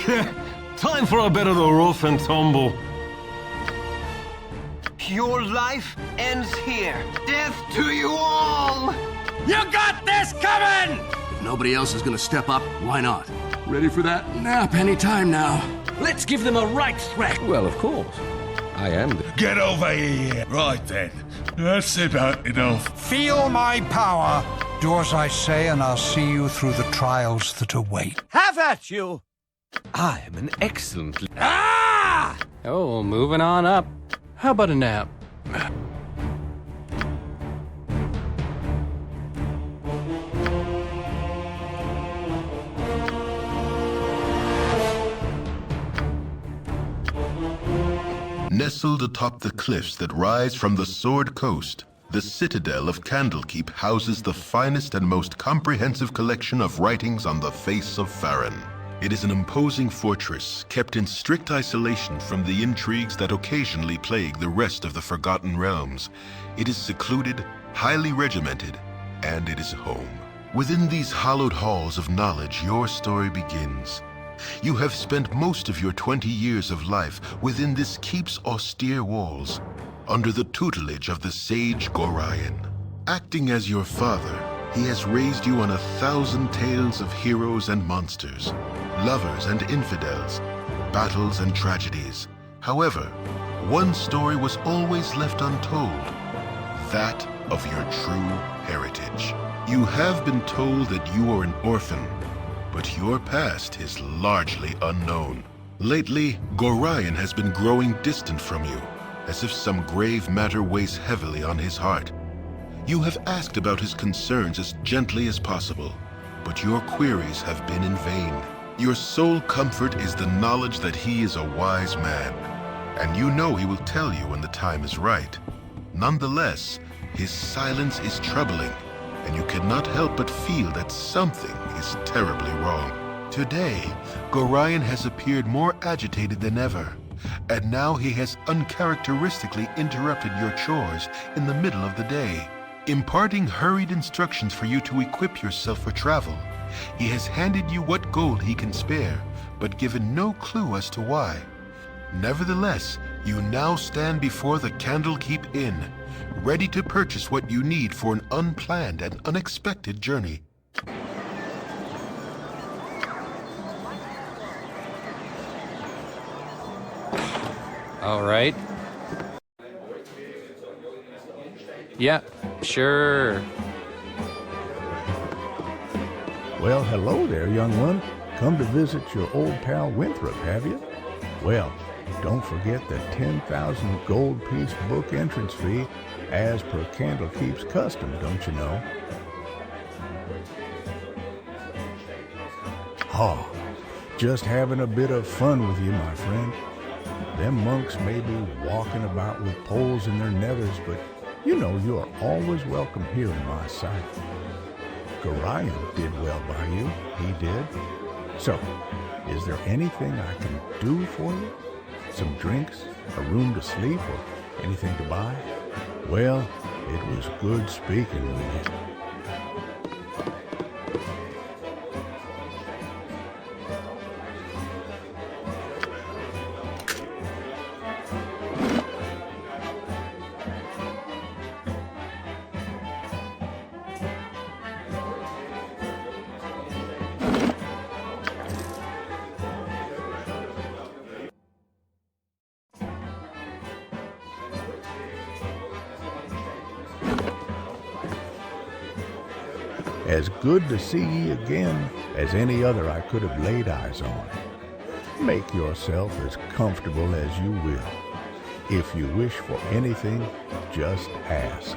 Time for a bit of the rough and tumble. Your life ends here. Death to you all! You got this coming! If nobody else is gonna step up, why not? Ready for that nap anytime now. Let's give them a right threat. Well, of course. I am the... Get over here. Right then. That's about enough. Feel my power. Do as I say, and I'll see you through the trials that await. Have at you! I am an excellent... Ah! Oh, moving on up. How about a nap? Nestled atop the cliffs that rise from the Sword Coast, the citadel of Candlekeep houses the finest and most comprehensive collection of writings on the face of Farron. It is an imposing fortress kept in strict isolation from the intrigues that occasionally plague the rest of the Forgotten Realms. It is secluded, highly regimented, and it is home. Within these hallowed halls of knowledge, your story begins. You have spent most of your 20 years of life within this keep's austere walls, under the tutelage of the sage Gorion. Acting as your father, he has raised you on 1,000 tales of heroes and monsters, lovers and infidels, battles and tragedies. However, one story was always left untold, that of your true heritage. You have been told that you are an orphan, but your past is largely unknown. Lately, Gorion has been growing distant from you, as if some grave matter weighs heavily on his heart. You have asked about his concerns as gently as possible, but your queries have been in vain. Your sole comfort is the knowledge that he is a wise man, and you know he will tell you when the time is right. Nonetheless, his silence is troubling, and you cannot help but feel that something is terribly wrong. Today, Gorion has appeared more agitated than ever, and now he has uncharacteristically interrupted your chores in the middle of the day, imparting hurried instructions for you to equip yourself for travel. He has handed you what gold he can spare, but given no clue as to why. Nevertheless, you now stand before the Candlekeep Inn, ready to purchase what you need for an unplanned and unexpected journey. All right. Yeah, sure. Well, hello there, young one. Come to visit your old pal Winthrop, have you? Well, don't forget the 10,000 gold piece book entrance fee as per Candlekeep's custom, don't you know? Oh, just having a bit of fun with you, my friend. Them monks may be walking about with poles in their nethers, but you know you are always welcome here in my sight. Gorion did well by you, he did. So, is there anything I can do for you? Some drinks, a room to sleep, or anything to buy? Well, it was good speaking with you. As good to see ye again as any other I could have laid eyes on. Make yourself as comfortable as you will. If you wish for anything, just ask.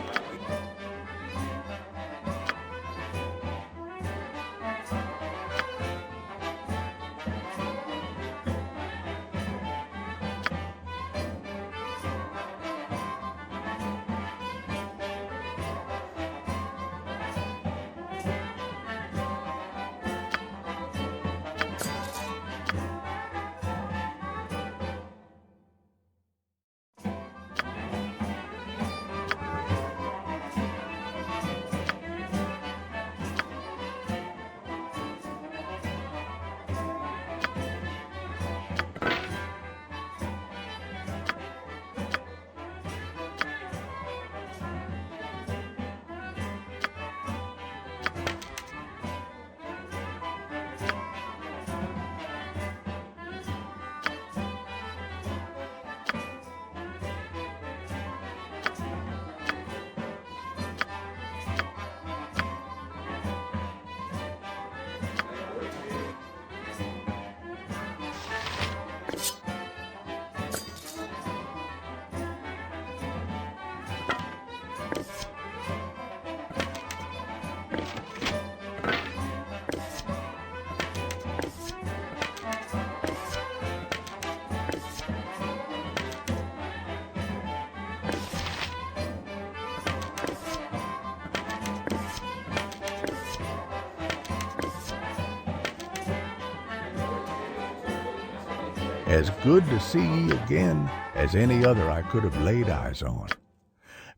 As good to see ye again as any other I could have laid eyes on.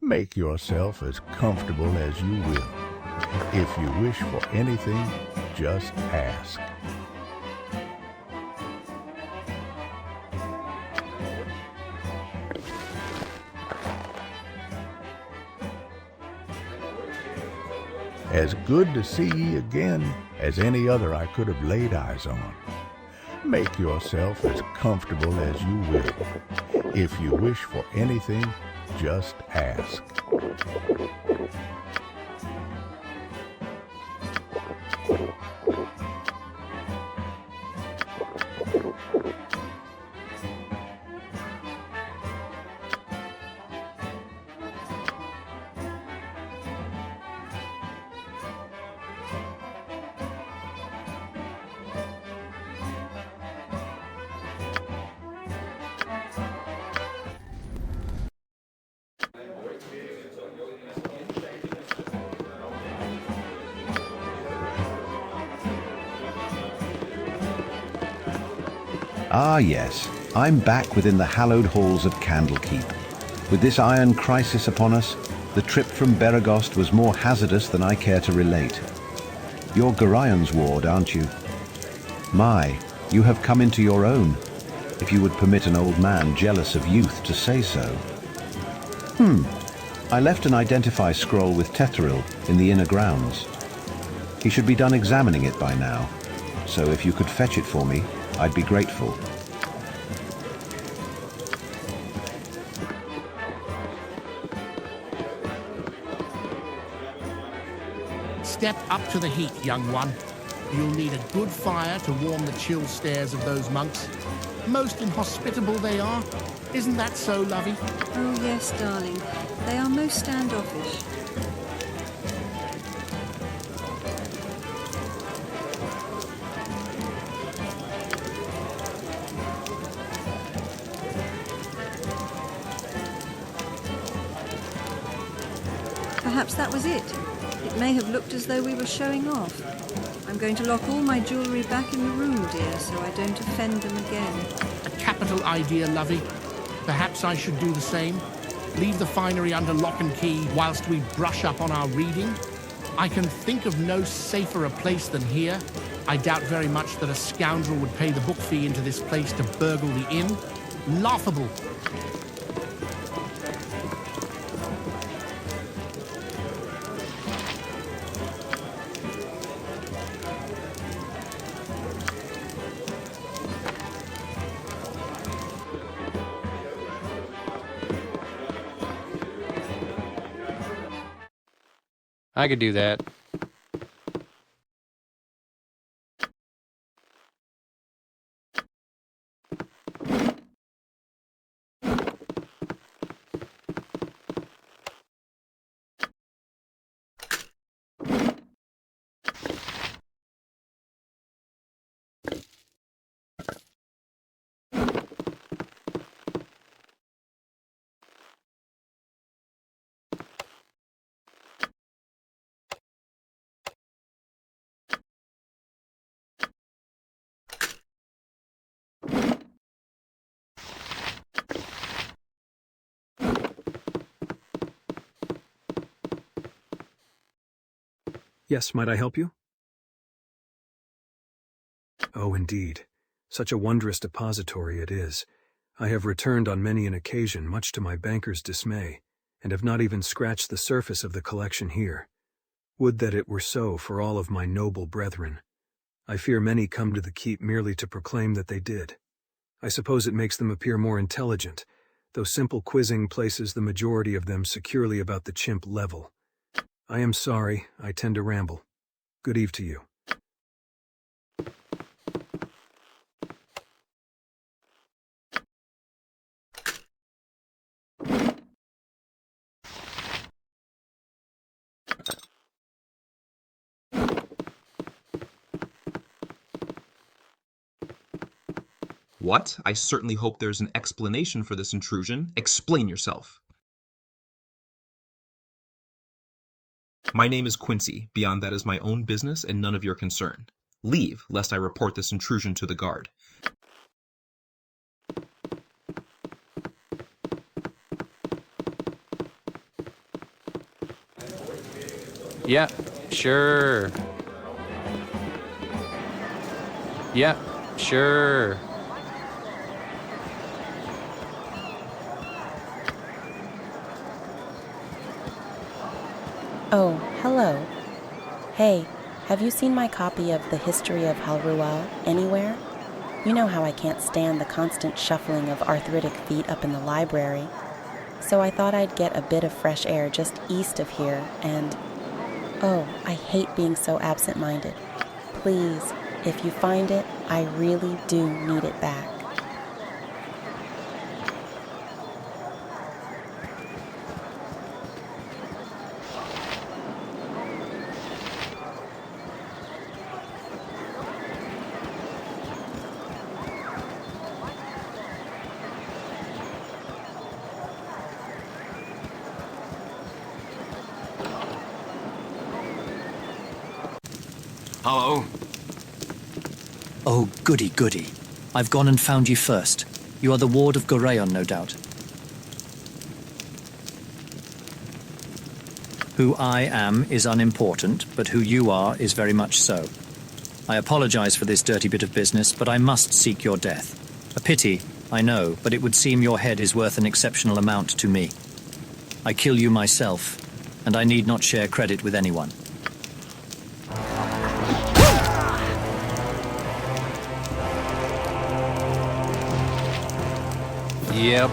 Make yourself as comfortable as you will. If you wish for anything, just ask. As good to see ye again as any other I could have laid eyes on. Make yourself as comfortable as you will. If you wish for anything, just ask. Ah yes, I'm back within the hallowed halls of Candlekeep. With this iron crisis upon us, the trip from Beregost was more hazardous than I care to relate. You're Garion's ward, aren't you? My, you have come into your own, if you would permit an old man jealous of youth to say so. I left an identify scroll with Tethril in the inner grounds. He should be done examining it by now, so if you could fetch it for me, I'd be grateful. Step up to the heat, young one. You'll need a good fire to warm the chill stares of those monks. Most inhospitable they are. Isn't that so, lovey? Oh, yes, darling. They are most standoffish. Perhaps that was it. It may have looked as though we were showing off. I'm going to lock all my jewellery back in the room, dear, so I don't offend them again. A capital idea, lovey. Perhaps I should do the same. Leave the finery under lock and key whilst we brush up on our reading. I can think of no safer a place than here. I doubt very much that a scoundrel would pay the book fee into this place to burgle the inn. Laughable. I could do that. Yes, might I help you? Oh, indeed. Such a wondrous depository it is. I have returned on many an occasion, much to my banker's dismay, and have not even scratched the surface of the collection here. Would that it were so for all of my noble brethren. I fear many come to the keep merely to proclaim that they did. I suppose it makes them appear more intelligent, though simple quizzing places the majority of them securely about the chimp level. I am sorry, I tend to ramble. Good eve to you. What? I certainly hope there's an explanation for this intrusion. Explain yourself. My name is Quincy. Beyond that is my own business and none of your concern. Leave, lest I report this intrusion to the guard. Yeah, sure. Yeah, sure. Oh, hello. Hey, have you seen my copy of The History of Halrual anywhere? You know how I can't stand the constant shuffling of arthritic feet up in the library. So I thought I'd get a bit of fresh air just east of here and... Oh, I hate being so absent-minded. Please, if you find it, I really do need it back. Hello? Oh, goody, goody. I've gone and found you first. You are the ward of Gorayon, no doubt. Who I am is unimportant, but who you are is very much so. I apologize for this dirty bit of business, but I must seek your death. A pity, I know, but it would seem your head is worth an exceptional amount to me. I kill you myself, and I need not share credit with anyone. Yep.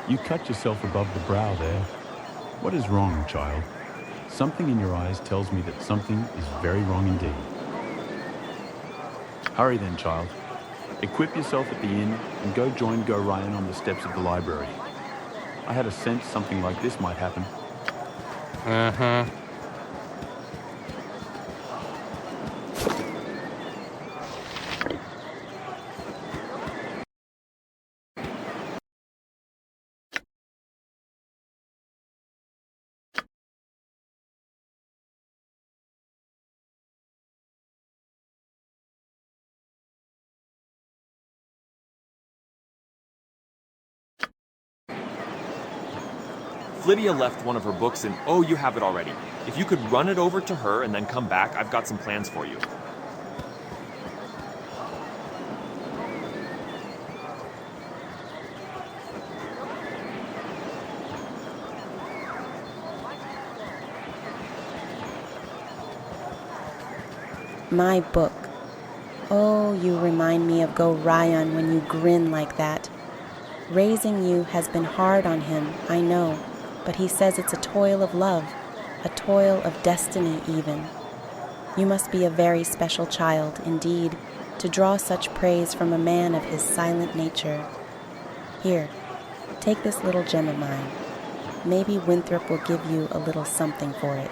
You cut yourself above the brow there. What is wrong, child? Something in your eyes tells me that something is very wrong indeed. Hurry then, child. Equip yourself at the inn and go join Gorion on the steps of the library. I had a sense something like this might happen. Uh-huh. Lydia left one of her books and, oh, you have it already. If you could run it over to her and then come back, I've got some plans for you. My book. Oh, you remind me of Gorion when you grin like that. Raising you has been hard on him, I know, but he says it's a toil of love, a toil of destiny even. You must be a very special child, indeed, to draw such praise from a man of his silent nature. Here, take this little gem of mine. Maybe Winthrop will give you a little something for it.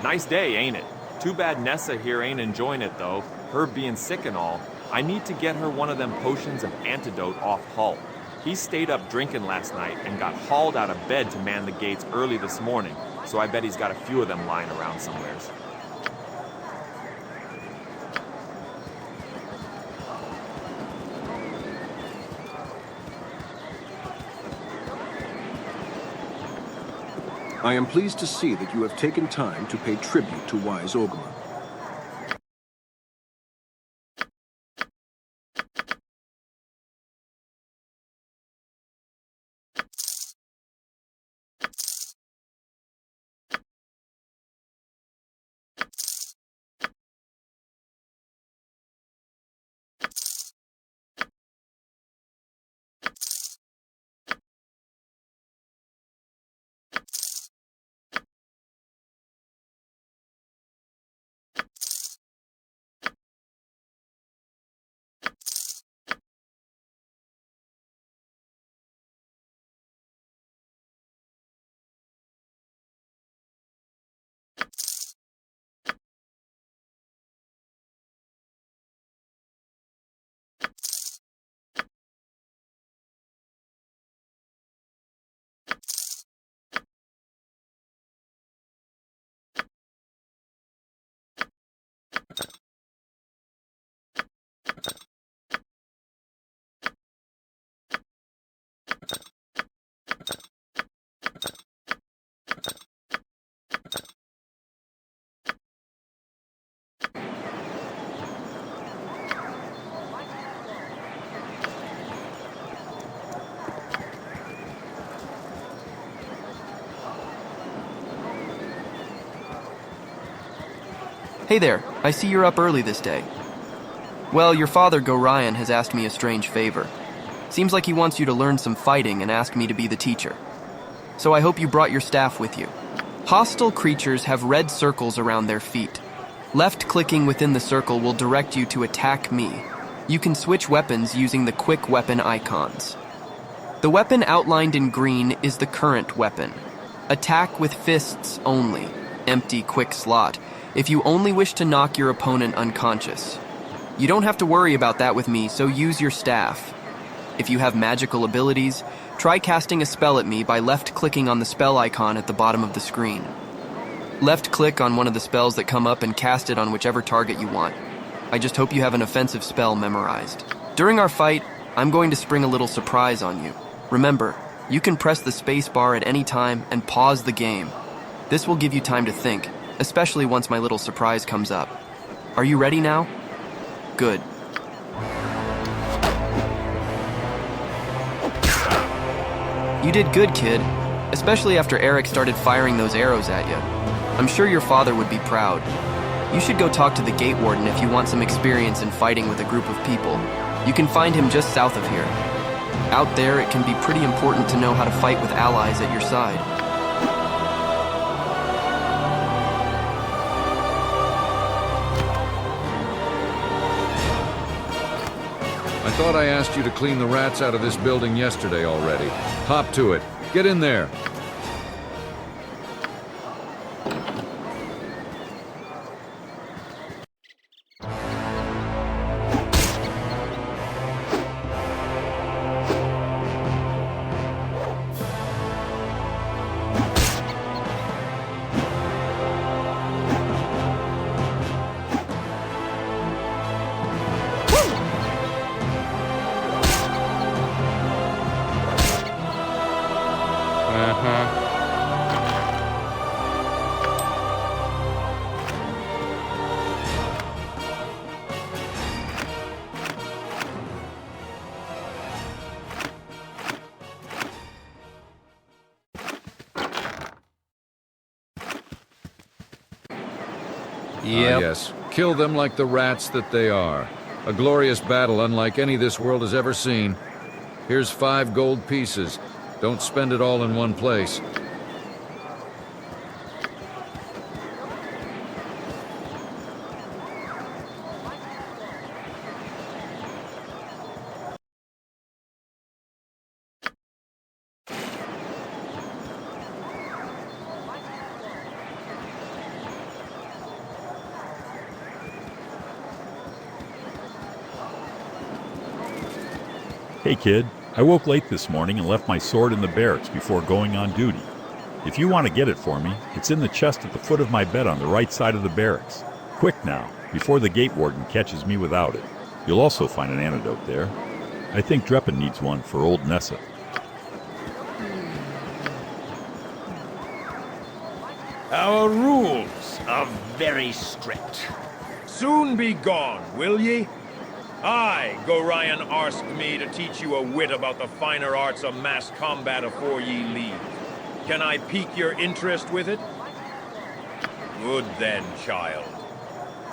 Nice day, ain't it? Too bad Nessa here ain't enjoying it, though. Her being sick and all. I need to get her one of them potions of antidote off Hull. He stayed up drinking last night and got hauled out of bed to man the gates early this morning, so I bet he's got a few of them lying around somewheres. I am pleased to see that you have taken time to pay tribute to wise Orgrimmar. Hey there, I see you're up early this day. Well, your father, Gorion, has asked me a strange favor. Seems like he wants you to learn some fighting and ask me to be the teacher. So I hope you brought your staff with you. Hostile creatures have red circles around their feet. Left-clicking within the circle will direct you to attack me. You can switch weapons using the quick weapon icons. The weapon outlined in green is the current weapon. Attack with fists only. Empty quick slot. If you only wish to knock your opponent unconscious. You don't have to worry about that with me, so use your staff. If you have magical abilities, try casting a spell at me by left-clicking on the spell icon at the bottom of the screen. Left-click on one of the spells that come up and cast it on whichever target you want. I just hope you have an offensive spell memorized. During our fight, I'm going to spring a little surprise on you. Remember, you can press the space bar at any time and pause the game. This will give you time to think, especially once my little surprise comes up. Are you ready now? Good. You did good, kid, especially after Eric started firing those arrows at you. I'm sure your father would be proud. You should go talk to the gate warden if you want some experience in fighting with a group of people. You can find him just south of here. Out there, it can be pretty important to know how to fight with allies at your side. I thought I asked you to clean the rats out of this building yesterday already. Hop to it. Get in there. Yep. Yes. Kill them like the rats that they are. A glorious battle unlike any this world has ever seen. Here's 5 gold pieces. Don't spend it all in one place. Hey kid, I woke late this morning and left my sword in the barracks before going on duty. If you want to get it for me, it's in the chest at the foot of my bed on the right side of the barracks. Quick now, before the gate warden catches me without it. You'll also find an antidote there. I think Dreppen needs one for old Nessa. Our rules are very strict. Soon be gone, will ye? I, Gorion, asked me to teach you a wit about the finer arts of mass combat afore ye leave. Can I pique your interest with it? Good then, child.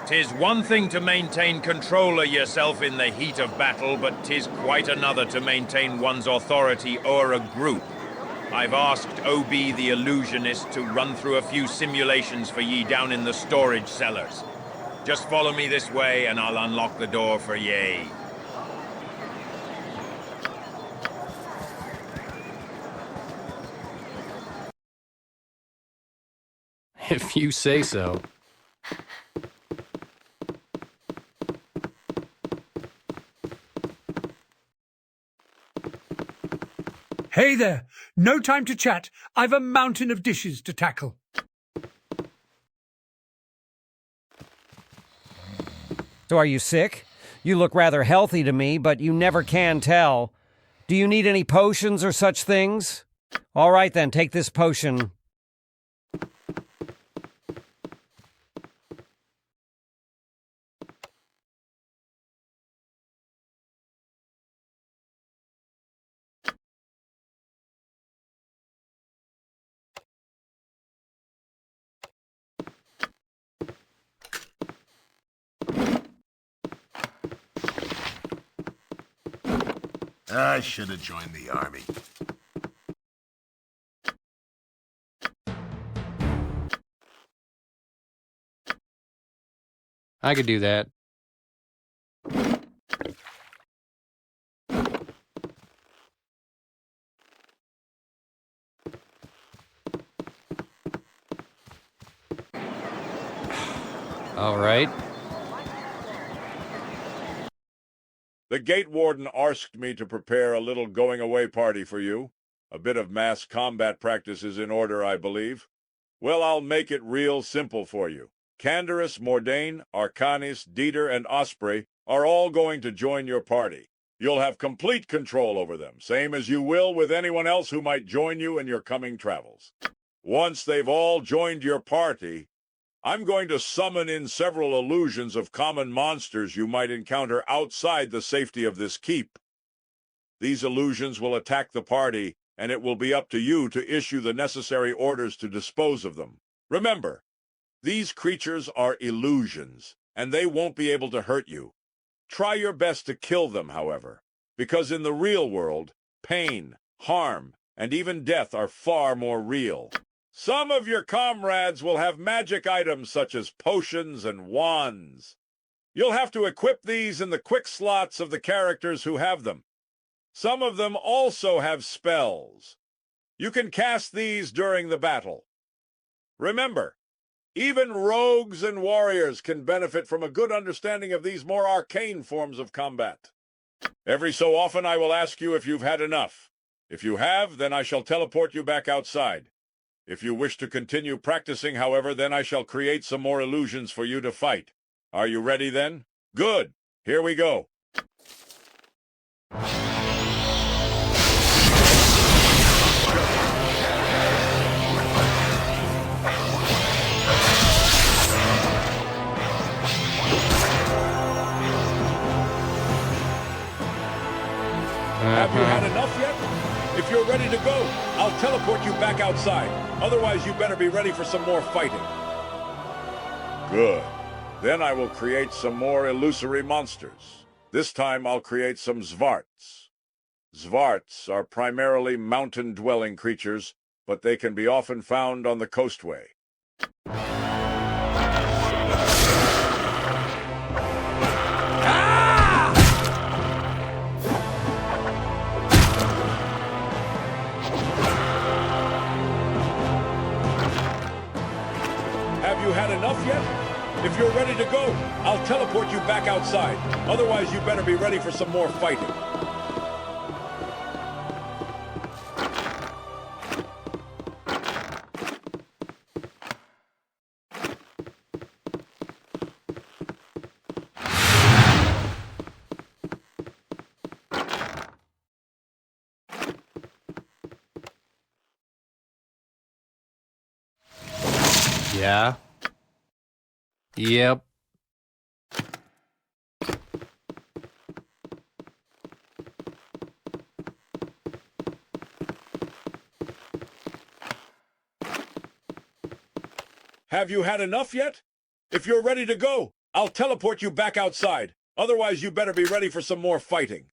'Tis one thing to maintain control of yourself in the heat of battle, but 'tis quite another to maintain one's authority o'er a group. I've asked Obi the illusionist to run through a few simulations for ye down in the storage cellars. Just follow me this way and I'll unlock the door for ye. If you say so. Hey there! No time to chat. I've a mountain of dishes to tackle. So are you sick? You look rather healthy to me, but you never can tell. Do you need any potions or such things? All right then, take this potion. I should have joined the army. I could do that. All right. The gate warden asked me to prepare a little going-away party for you. A bit of mass combat practice is in order, I believe. Well, I'll make it real simple for you. Canderous, Mordain, Arcanis, Dieter, and Osprey are all going to join your party. You'll have complete control over them, same as you will with anyone else who might join you in your coming travels. Once they've all joined your party, I'm going to summon in several illusions of common monsters you might encounter outside the safety of this keep. These illusions will attack the party, and it will be up to you to issue the necessary orders to dispose of them. Remember, these creatures are illusions, and they won't be able to hurt you. Try your best to kill them, however, because in the real world, pain, harm, and even death are far more real. Some of your comrades will have magic items such as potions and wands. You'll have to equip these in the quick slots of the characters who have them. Some of them also have spells. You can cast these during the battle. Remember, even rogues and warriors can benefit from a good understanding of these more arcane forms of combat. Every so often I will ask you if you've had enough. If you have, then I shall teleport you back outside. If you wish to continue practicing, however, then I shall create some more illusions for you to fight. Are you ready then? Good. Here we go. Have you had enough yet? If you're ready to go, I'll teleport you back outside. Otherwise, you better be ready for some more fighting. Good. Then I will create some more illusory monsters. This time I'll create some Zvarts. Zvarts are primarily mountain-dwelling creatures, but they can be often found on the coastway. Have you had enough yet? If you're ready to go, I'll teleport you back outside. Otherwise, you better be ready for some more fighting. Yeah. Yep. Have you had enough yet? If you're ready to go, I'll teleport you back outside. Otherwise, you better be ready for some more fighting.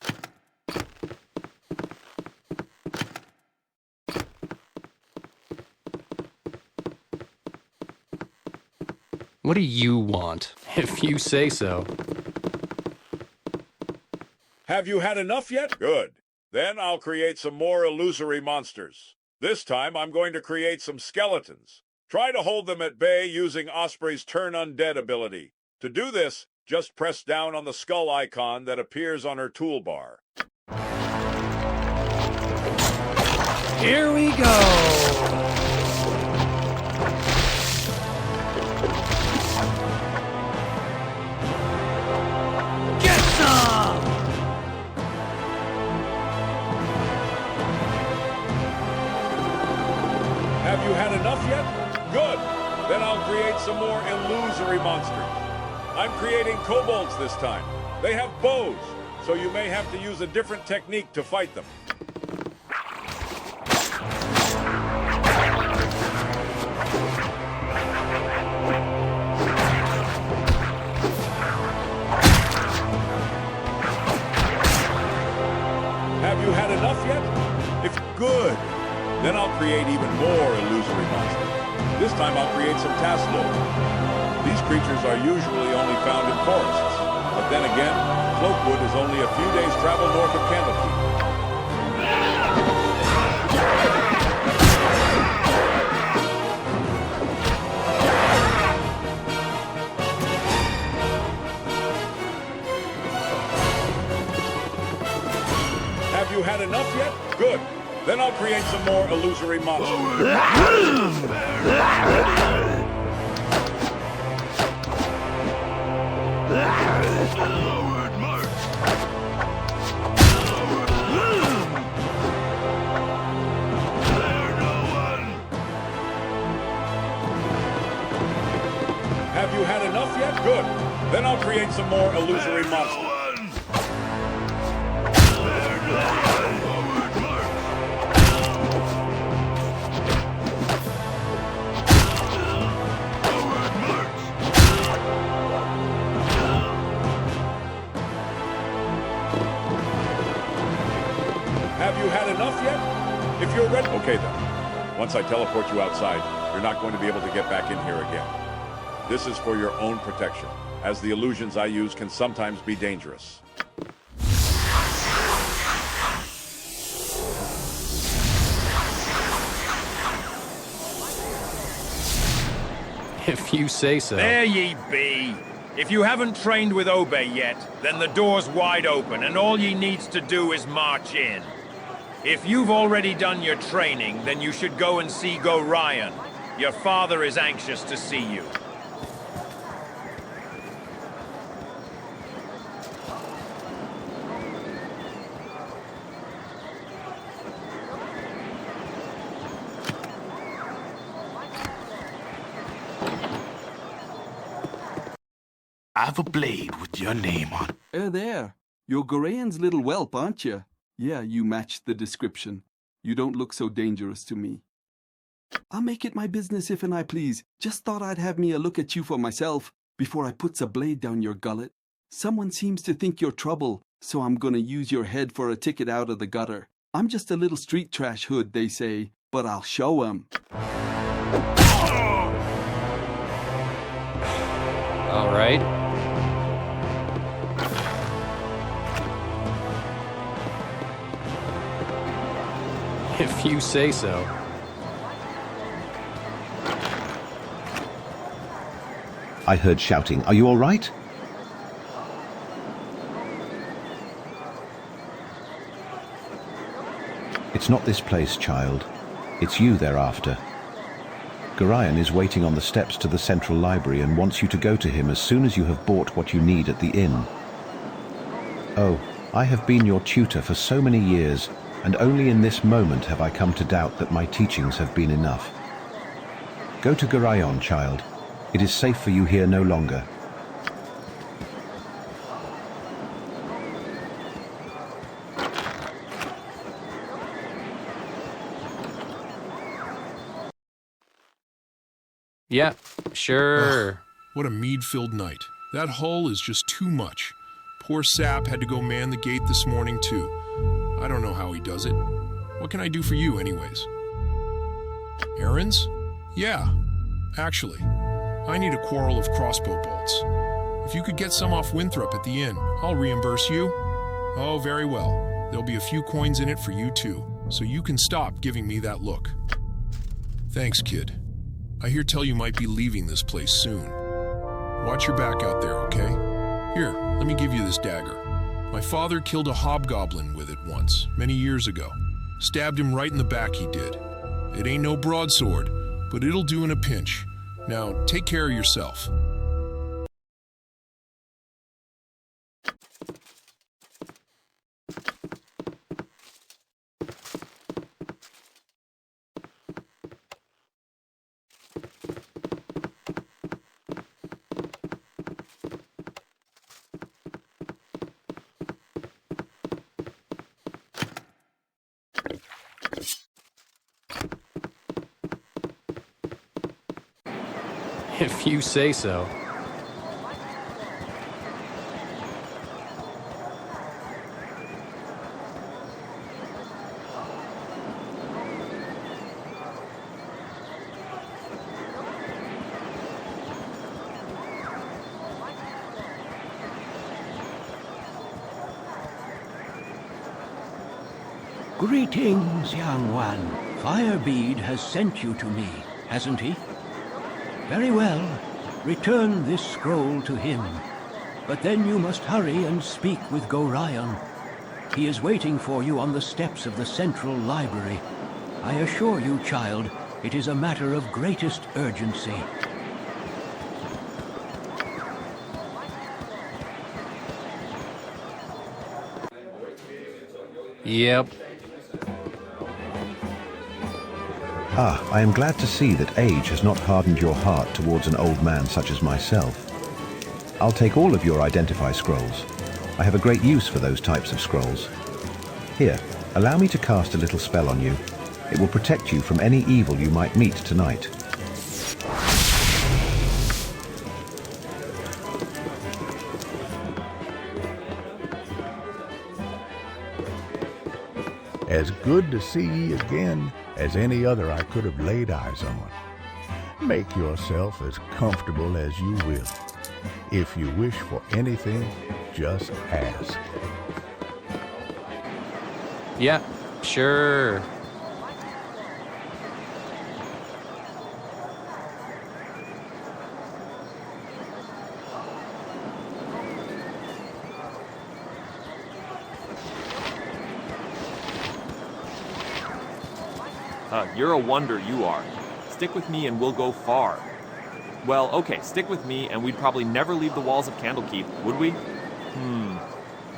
What do you want? If you say so. Have you had enough yet? Good. Then I'll create some more illusory monsters. This time I'm going to create some skeletons. Try to hold them at bay using Osprey's Turn Undead ability. To do this, just press down on the skull icon that appears on her toolbar. Here we go! Have you had enough yet? Good. Then I'll create some more illusory monsters. I'm creating kobolds this time. They have bows, so you may have to use a different technique to fight them. Have Good. Then I'll create even more illusory monsters. This time I'll create some Taslow. These creatures are usually only found in forests. But then again, Cloakwood is only a few days' travel north of Candlekeep. Have you had enough yet? Good. Then I'll create some more illusory monsters. Have you had enough yet? Good. Then I'll create some more illusory monsters. Have you had enough yet? If you're ready... Okay then. Once I teleport you outside, you're not going to be able to get back in here again. This is for your own protection, as the illusions I use can sometimes be dangerous. If you say so. There ye be. If you haven't trained with Obey yet, then the door's wide open, and all ye needs to do is march in. If you've already done your training, then you should go and see Ryan. Your father is anxious to see you. I've a blade with your name on it. There. You're Gorayan's little whelp, aren't you? Yeah, you match the description. You don't look so dangerous to me. I'll make it my business if and I please. Just thought I'd have me a look at you for myself before I puts a blade down your gullet. Someone seems to think you're trouble, so I'm gonna use your head for a ticket out of the gutter. I'm just a little street trash hood, they say, but I'll show 'em. All right. If you say so. I heard shouting. Are you all right? It's not this place, child. It's you they're after. Gorayan is waiting on the steps to the central library and wants you to go to him as soon as you have bought what you need at the inn. Oh, I have been your tutor for so many years, and only in this moment have I come to doubt that my teachings have been enough. Go to Gorayan, child. It is safe for you here no longer. Yeah, sure. Ugh, what a mead-filled night. That hull is just too much. Poor Sap had to go man the gate this morning, too. I don't know how he does it. What can I do for you, anyways? Errands? Yeah, actually. I need a quarrel of crossbow bolts. If you could get some off Winthrop at the inn, I'll reimburse you. Oh, very well. There'll be a few coins in it for you, too, so you can stop giving me that look. Thanks, kid. I hear tell you might be leaving this place soon. Watch your back out there, okay? Here, let me give you this dagger. My father killed a hobgoblin with it once, many years ago. Stabbed him right in the back, he did. It ain't no broadsword, but it'll do in a pinch. Now, take care of yourself. If you say so. Greetings, young one. Firebead has sent you to me, hasn't he? Very well. Return this scroll to him. But then you must hurry and speak with Gorion. He is waiting for you on the steps of the Central Library. I assure you, child, it is a matter of greatest urgency. Yep. Ah, I am glad to see that age has not hardened your heart towards an old man such as myself. I'll take all of your Identify scrolls. I have a great use for those types of scrolls. Here, allow me to cast a little spell on you. It will protect you from any evil you might meet tonight. As good to see ye again as any other I could have laid eyes on. Make yourself as comfortable as you will. If you wish for anything, just ask. Yeah, sure. You're a wonder, you are. Stick with me and we'll go far. Well, okay, stick with me and we'd probably never leave the walls of Candlekeep, would we?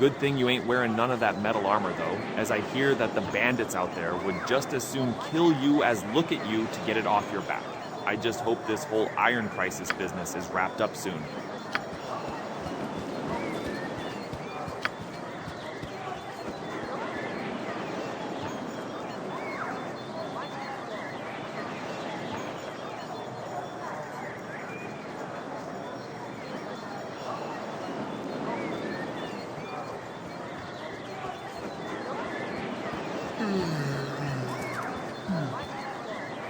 Good thing you ain't wearing none of that metal armor, though, as I hear that the bandits out there would just as soon kill you as look at you to get it off your back. I just hope this whole iron crisis business is wrapped up soon.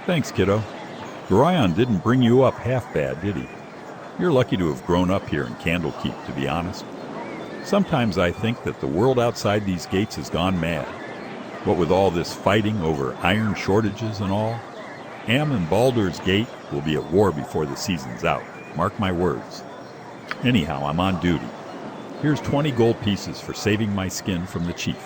Thanks, kiddo. Gorion didn't bring you up half bad, did he? You're lucky to have grown up here in Candlekeep, to be honest. Sometimes I think that the world outside these gates has gone mad. What with all this fighting over iron shortages and all, Am and Baldur's Gate will be at war before the season's out. Mark my words. Anyhow, I'm on duty. Here's 20 gold pieces for saving my skin from the chief.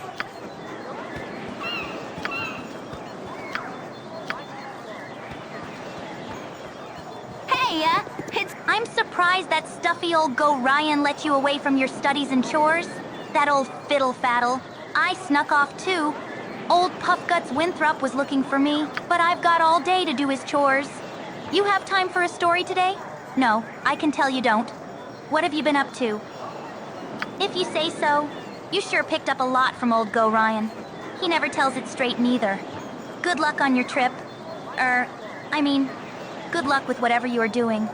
I'm surprised that stuffy old Gorion let you away from your studies and chores. That old fiddle-faddle. I snuck off too. Old Puffguts Winthrop was looking for me, but I've got all day to do his chores. You have time for a story today? No, I can tell you don't. What have you been up to? If you say so, you sure picked up a lot from old Gorion. He never tells it straight neither. Good luck on your trip. Good luck with whatever you are doing.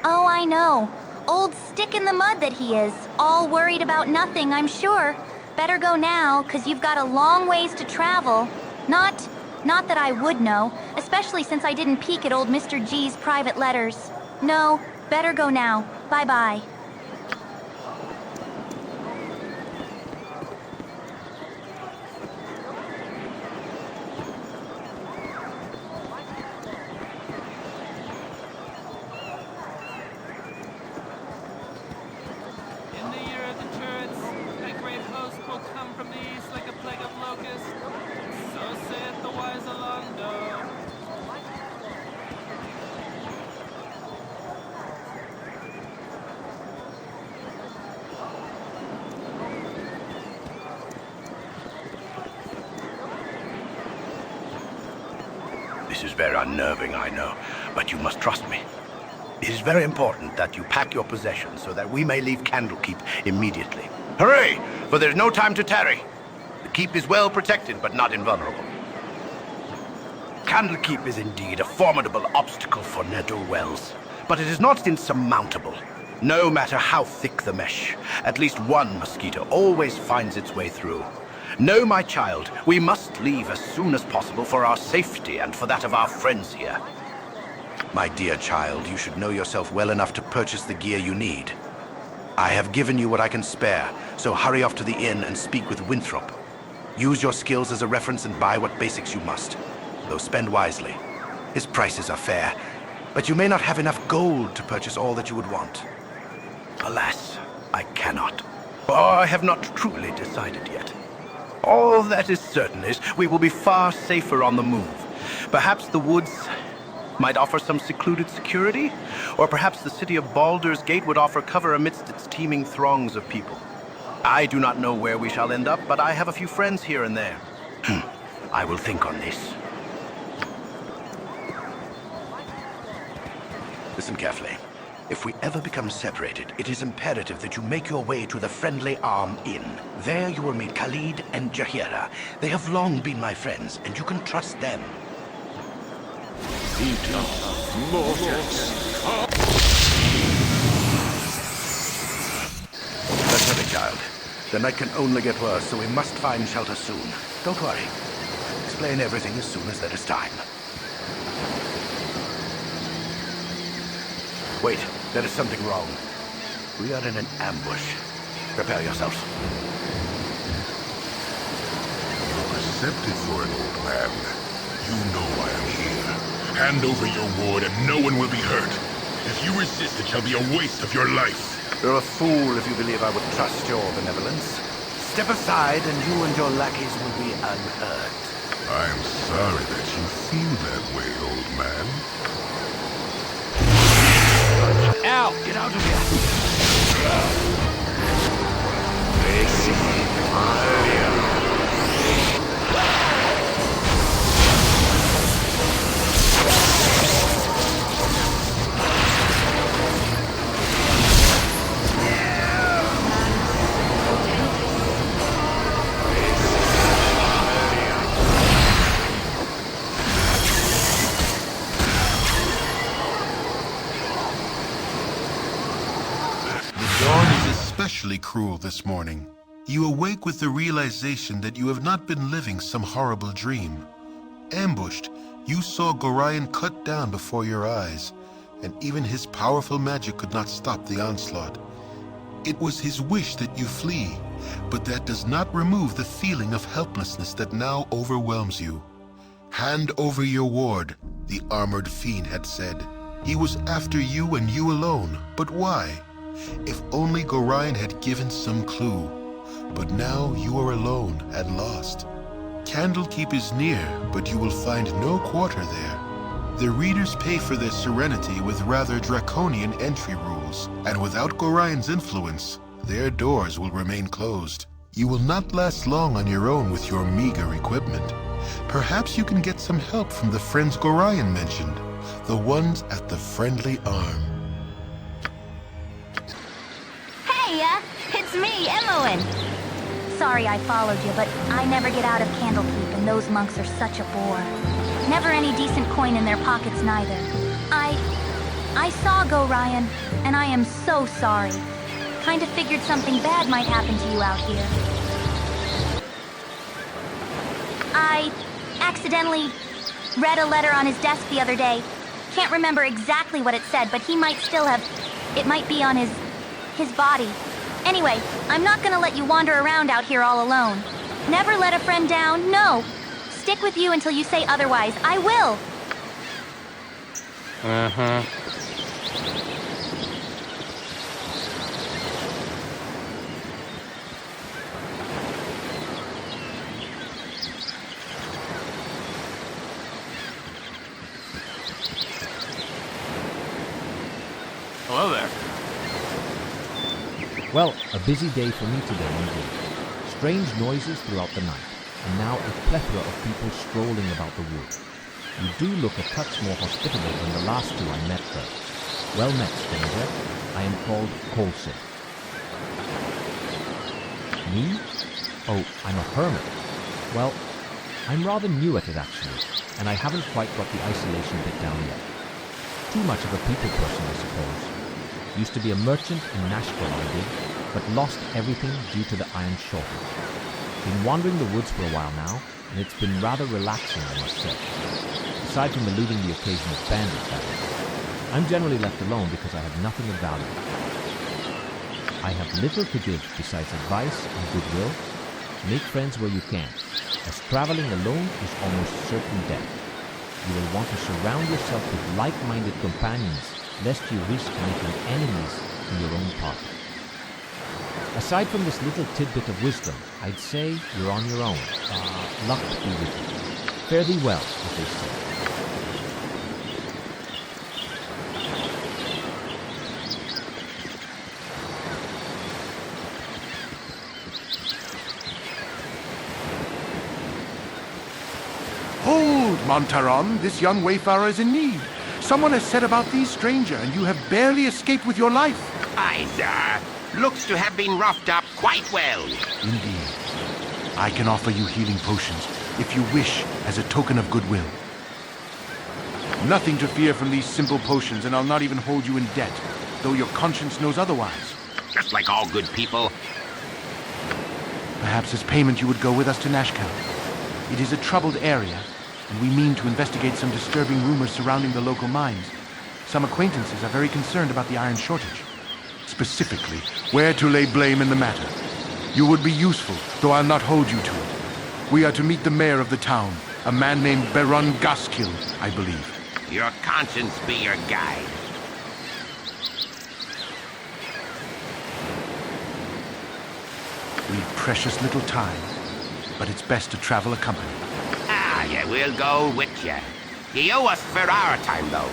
Oh, I know. Old stick in the mud that he is. All worried about nothing, I'm sure. Better go now, 'cause you've got a long ways to travel. Not that I would know, especially since I didn't peek at old Mr. G's private letters. No, better go now. Bye-bye. This is very unnerving, I know, but you must trust me. It is very important that you pack your possessions so that we may leave Candlekeep immediately. Hurry, for there's no time to tarry. The keep is well protected, but not invulnerable. Candlekeep is indeed a formidable obstacle for ne'er-do-wells, but it is not insurmountable. No matter how thick the mesh, at least one mosquito always finds its way through. No, my child, we must leave as soon as possible for our safety and for that of our friends here. My dear child, you should know yourself well enough to purchase the gear you need. I have given you what I can spare, so hurry off to the inn and speak with Winthrop. Use your skills as a reference and buy what basics you must. Though spend wisely. His prices are fair, but you may not have enough gold to purchase all that you would want. Alas, I cannot. For I have not truly decided yet. All that is certain is we will be far safer on the move. Perhaps the woods might offer some secluded security, or perhaps the city of Baldur's Gate would offer cover amidst its teeming throngs of people. I do not know where we shall end up, but I have a few friends here and there. I will think on this. Listen carefully. If we ever become separated, it is imperative that you make your way to the Friendly Arm Inn. There you will meet Khalid and Jahira. They have long been my friends, and you can trust them. Let's hurry, child. The night can only get worse, so we must find shelter soon. Don't worry. I'll explain everything as soon as there is time. Wait, there is something wrong. We are in an ambush. Prepare yourselves. You're receptive for an old man. You know I am here. Hand over your ward and no one will be hurt. If you resist, it shall be a waste of your life. You're a fool if you believe I would trust your benevolence. Step aside and you and your lackeys will be unhurt. I'm sorry that you feel that way, old man. Out! Get out of here! Especially cruel this morning. You awake with the realization that you have not been living some horrible dream. Ambushed, you saw Gorion cut down before your eyes, and even his powerful magic could not stop the onslaught. It was his wish that you flee, but that does not remove the feeling of helplessness that now overwhelms you. Hand over your ward, the armored fiend had said. He was after you and you alone, but why? If only Gorion had given some clue. But now you are alone and lost. Candlekeep is near, but you will find no quarter there. The readers pay for their serenity with rather draconian entry rules, and without Gorion's influence, their doors will remain closed. You will not last long on your own with your meager equipment. Perhaps you can get some help from the friends Gorion mentioned, the ones at the Friendly Arm. Hey, it's me, Imoen. Sorry I followed you, but I never get out of Candlekeep, and those monks are such a bore. Never any decent coin in their pockets, neither. I saw Gorion, and I am so sorry. Kinda figured something bad might happen to you out here. I accidentally read a letter on his desk the other day. Can't remember exactly what it said, but he might still have... It might be on his body. Anyway, I'm not gonna let you wander around out here all alone. Never let a friend down, no. Stick with you until you say otherwise. I will. Uh-huh. Hello there. Well, a busy day for me today indeed. Strange noises throughout the night, and now a plethora of people strolling about the wood. You do look a touch more hospitable than the last two I met, though. Well met, stranger. I am called Colson. Me? Oh, I'm a hermit. Well, I'm rather new at it actually, and I haven't quite got the isolation bit down yet. Too much of a people person, I suppose. Used to be a merchant in Nashville, I did, but lost everything due to the iron shortage. Been wandering the woods for a while now, and it's been rather relaxing, I must say. Aside from eluding the occasional bandit, that is. I'm generally left alone because I have nothing of value. I have little to give besides advice and goodwill, Make friends where you can, as traveling alone is almost certain death. You will want to surround yourself with like-minded companions, lest you risk making enemies in your own party. Aside from this little tidbit of wisdom, I'd say you're on your own. Luck be with you. Fare thee well, as they say. Hold, Montaron, this young wayfarer is in need. Someone has set about thee, stranger, and you have barely escaped with your life. Aye, sir. Looks to have been roughed up quite well. Indeed. I can offer you healing potions, if you wish, as a token of goodwill. Nothing to fear from these simple potions, and I'll not even hold you in debt, though your conscience knows otherwise. Just like all good people. Perhaps as payment you would go with us to Nashkel. It is a troubled area, and we mean to investigate some disturbing rumors surrounding the local mines. Some acquaintances are very concerned about the iron shortage. Specifically, where to lay blame in the matter. You would be useful, though I'll not hold you to it. We are to meet the mayor of the town, a man named Baron Gaskill, I believe. Your conscience be your guide. We've precious little time, but it's best to travel accompanied. Ah, yeah, we'll go with you. You owe us for our time, though.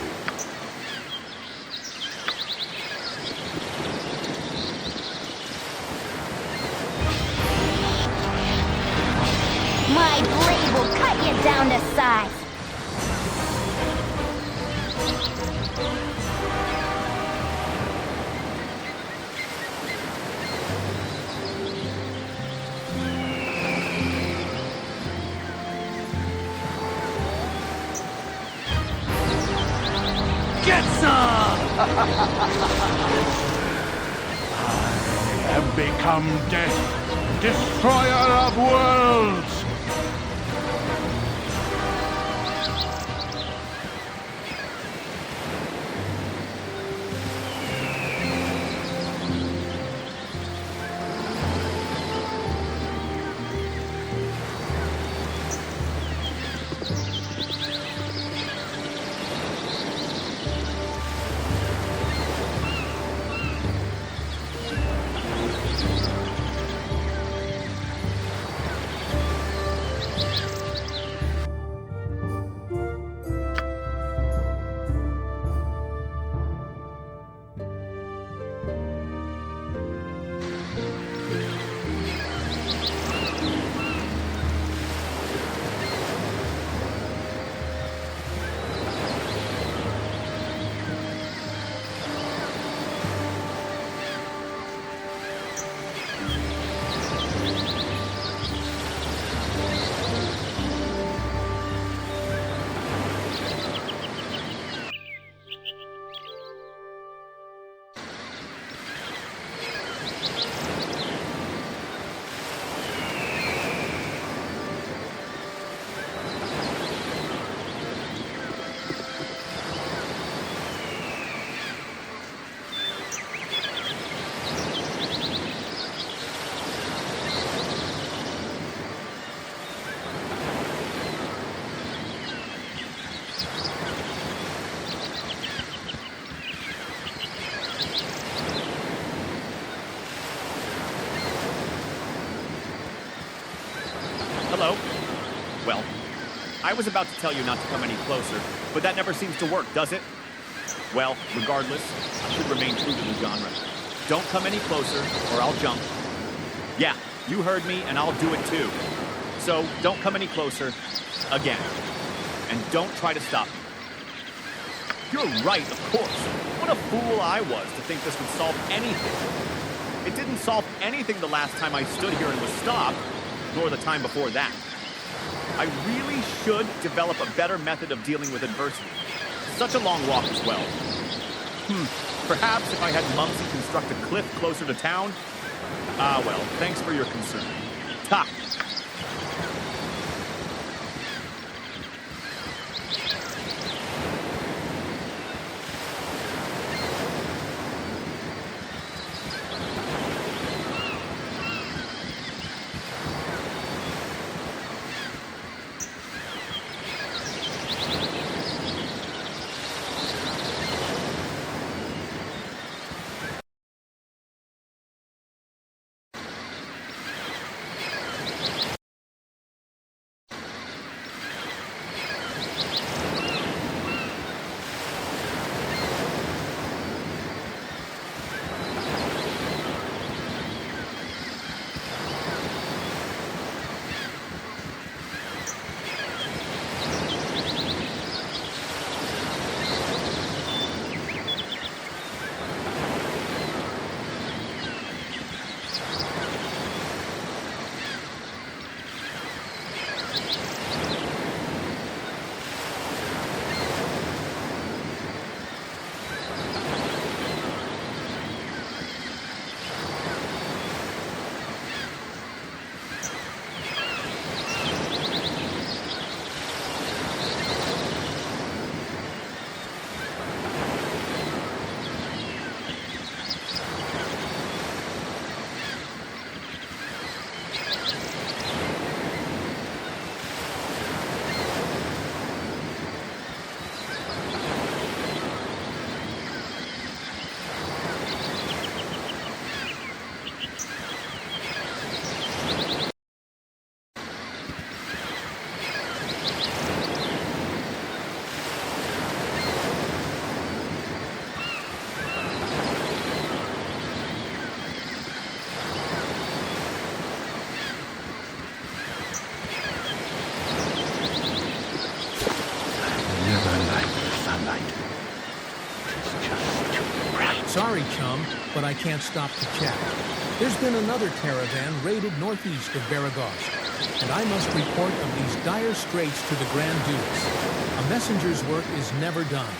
My blade will cut you down to size. Get some! I have become death, destroyer of worlds! Hello. Well, I was about to tell you not to come any closer, but that never seems to work, does it? Well, regardless, I should remain true to the genre. Don't come any closer, or I'll jump. Yeah, you heard me, and I'll do it too. So, don't come any closer, again. And don't try to stop me. You're right, of course. What a fool I was to think this would solve anything. It didn't solve anything the last time I stood here and was stopped, nor the time before that. I really should develop a better method of dealing with adversity. Such a long walk as well. Perhaps if I had Mumsy construct a cliff closer to town? Ah, well, thanks for your concern. Ta! Sorry, chum, but I can't stop to chat. There's been another caravan raided northeast of Baragost, and I must report of these dire straits to the Grand Dukes. A messenger's work is never done.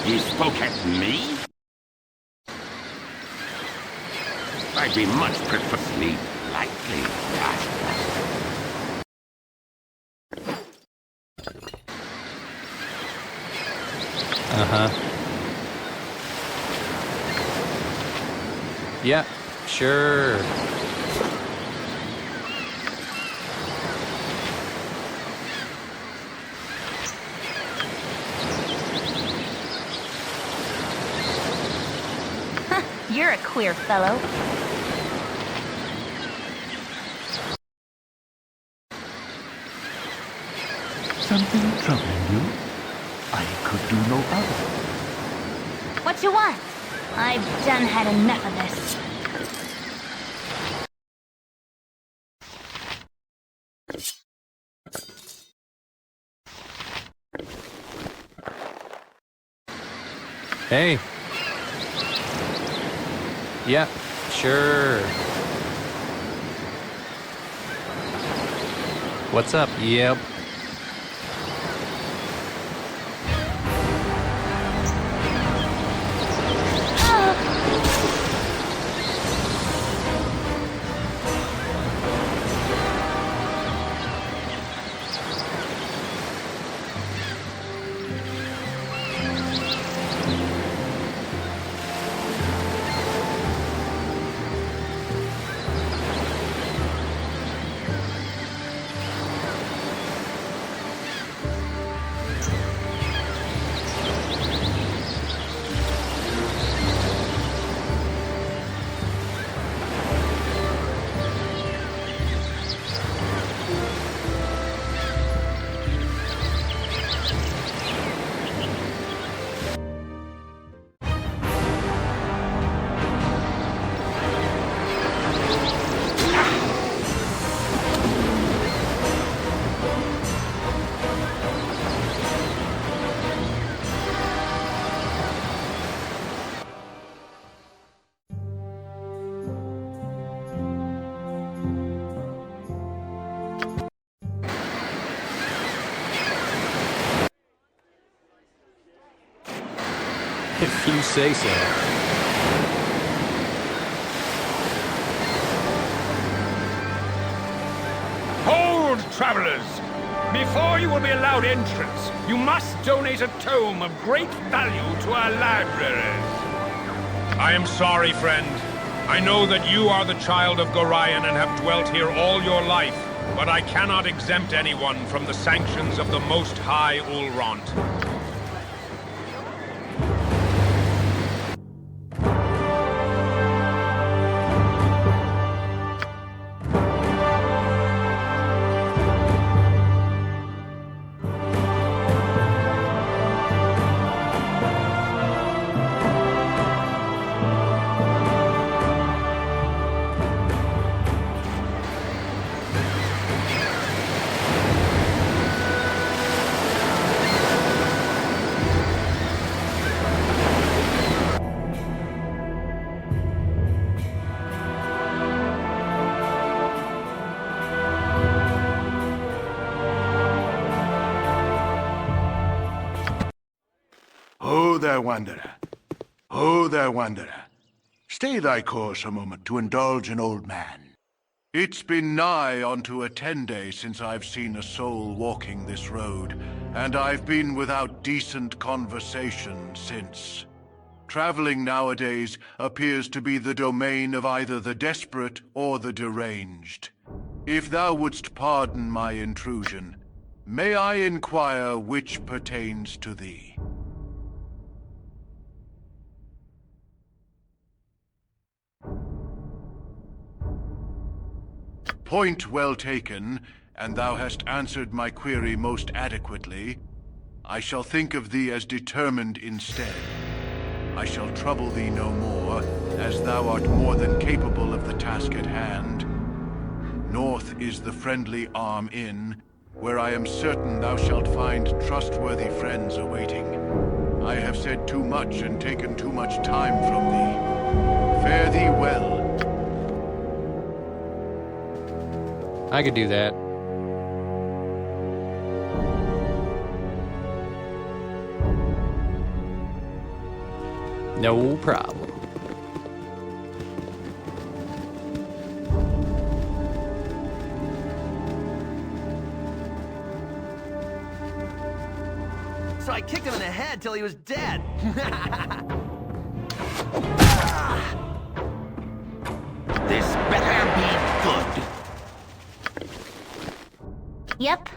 You spoke at me? I'd be much prefer sleep lightly. Yeah, sure. You're a queer fellow. Something troubling you? I could do no other. What you want? I've done had enough of this. Hey. Yeah, sure. What's up? Yep. If you say so. Hold, travelers! Before you will be allowed entrance, you must donate a tome of great value to our libraries. I am sorry, friend. I know that you are the child of Gorion and have dwelt here all your life, but I cannot exempt anyone from the sanctions of the Most High Ulront. there, wanderer. Ho there, wanderer. Stay thy course a moment to indulge an old man. It's been nigh onto a 10 days since I've seen a soul walking this road, and I've been without decent conversation since. Traveling nowadays appears to be the domain of either the desperate or the deranged. If thou wouldst pardon my intrusion, may I inquire which pertains to thee? Point well taken, and thou hast answered my query most adequately. I shall think of thee as determined instead. I shall trouble thee no more, as thou art more than capable of the task at hand. North is the Friendly Arm Inn, where I am certain thou shalt find trustworthy friends awaiting. I have said too much and taken too much time from thee. Fare thee well. I could do that. No problem. So I kicked him in the head till he was dead. This better be good. Yep.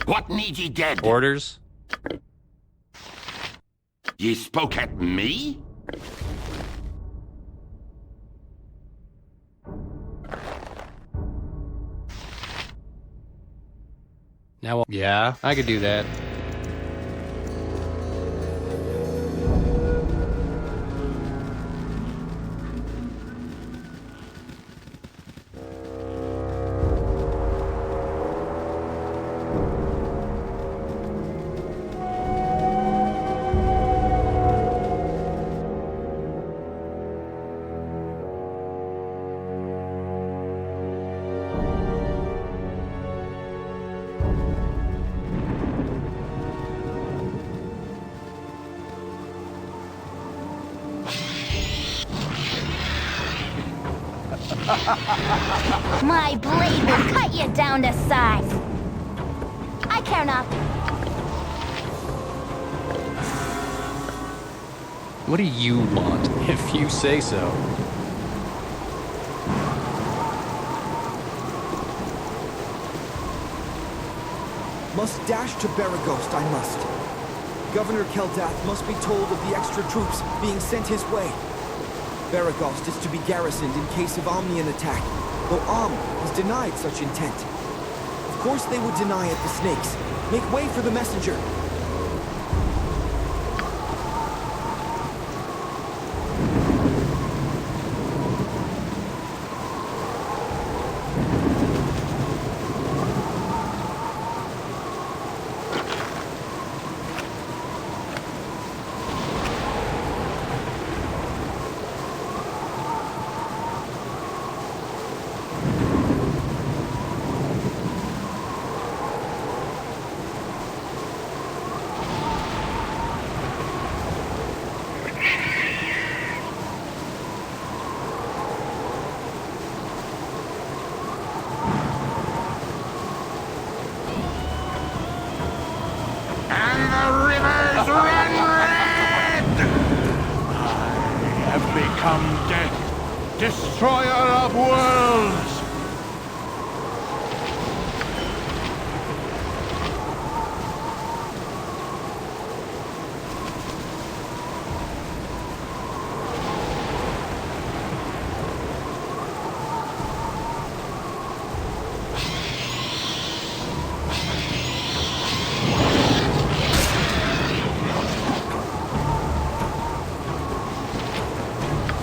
What need ye dead? Orders? Ye spoke at me? Now, yeah, I could do that. My blade will cut you down to size. I care not. What do you want, if you say so? Must dash to Baragost, I must. Governor Keldath must be told of the extra troops being sent his way. Baragost is to be garrisoned in case of Omnian attack, though Om has denied such intent. Of course they would deny it, the snakes. Make way for the messenger. Become death, destroyer of worlds!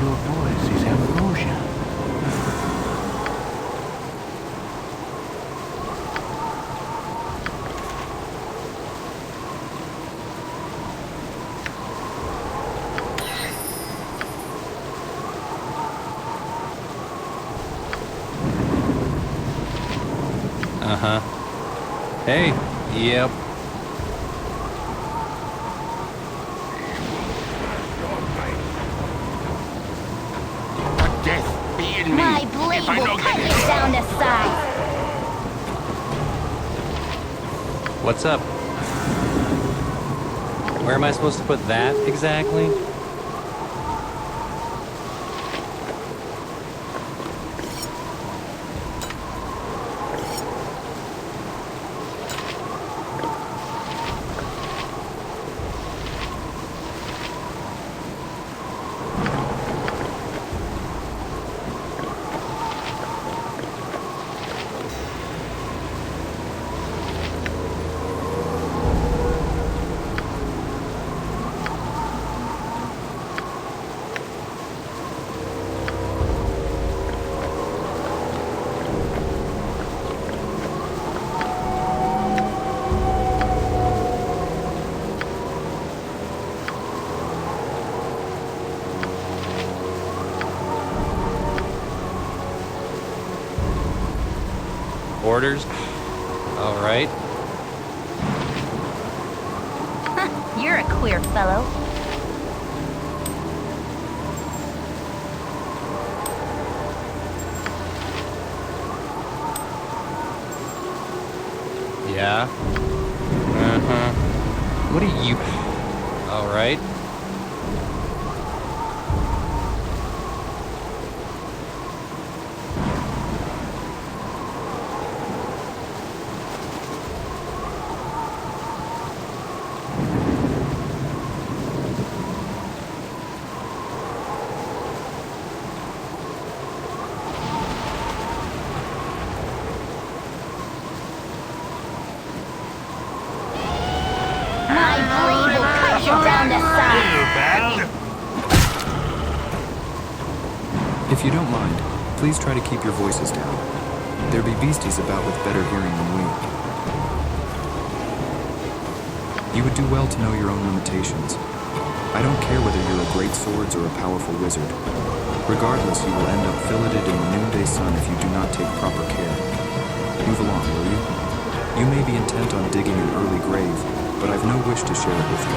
Your voice is ambrosia. Uh-huh. Hey, yep. Death be in me. My blade if I will don't cut get you down to size. What's up? Where am I supposed to put that exactly? Orders? All right. You're a queer fellow. Yeah. Uh-huh. What are you... All right. My blade will cut you down to size. If you don't mind, please try to keep your voices down. There be beasties about with better hearing than we. You would do well to know your own limitations. I don't care whether you're a great swords or a powerful wizard. Regardless, you will end up filleted in the noonday sun if you do not take proper care. Move along, will you? You may be intent on digging an early grave, but I've no wish to share it with you.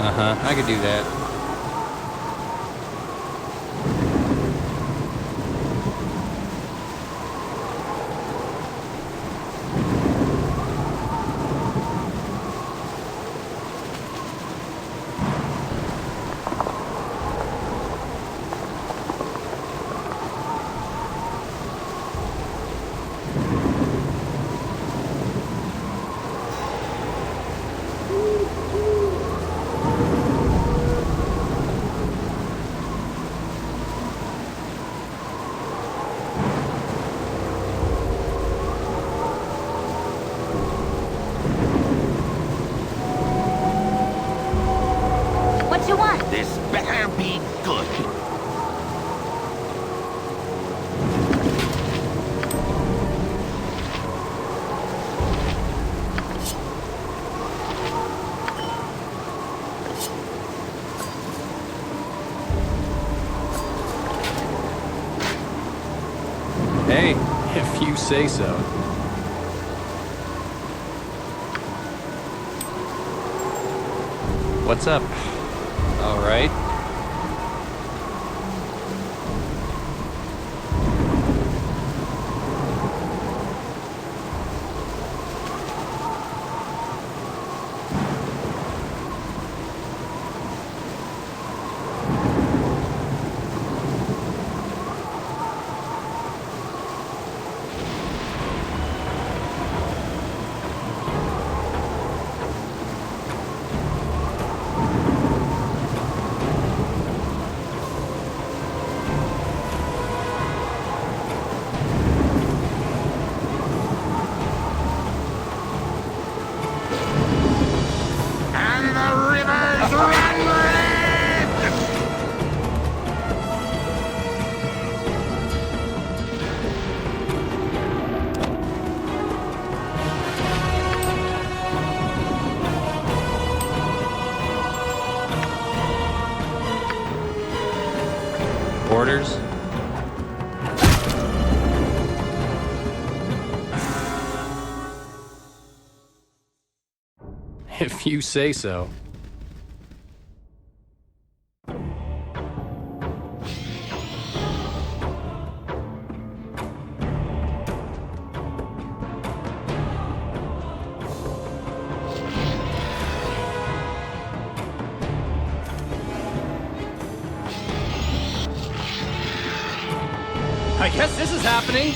Uh-huh, I could do that. What you want? This better be good. Hey, if you say so. What's up? All right. And the rivers run red! Orders? If you say so. I guess this is happening.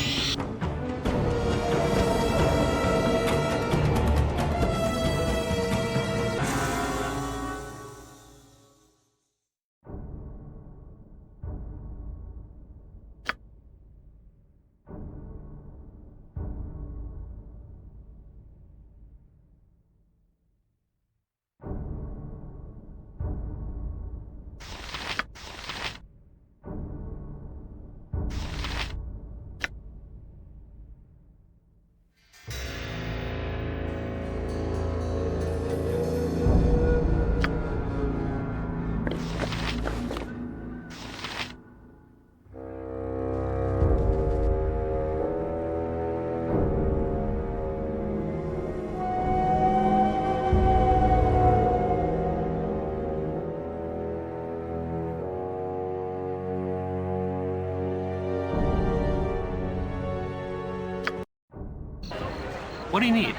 What do you need?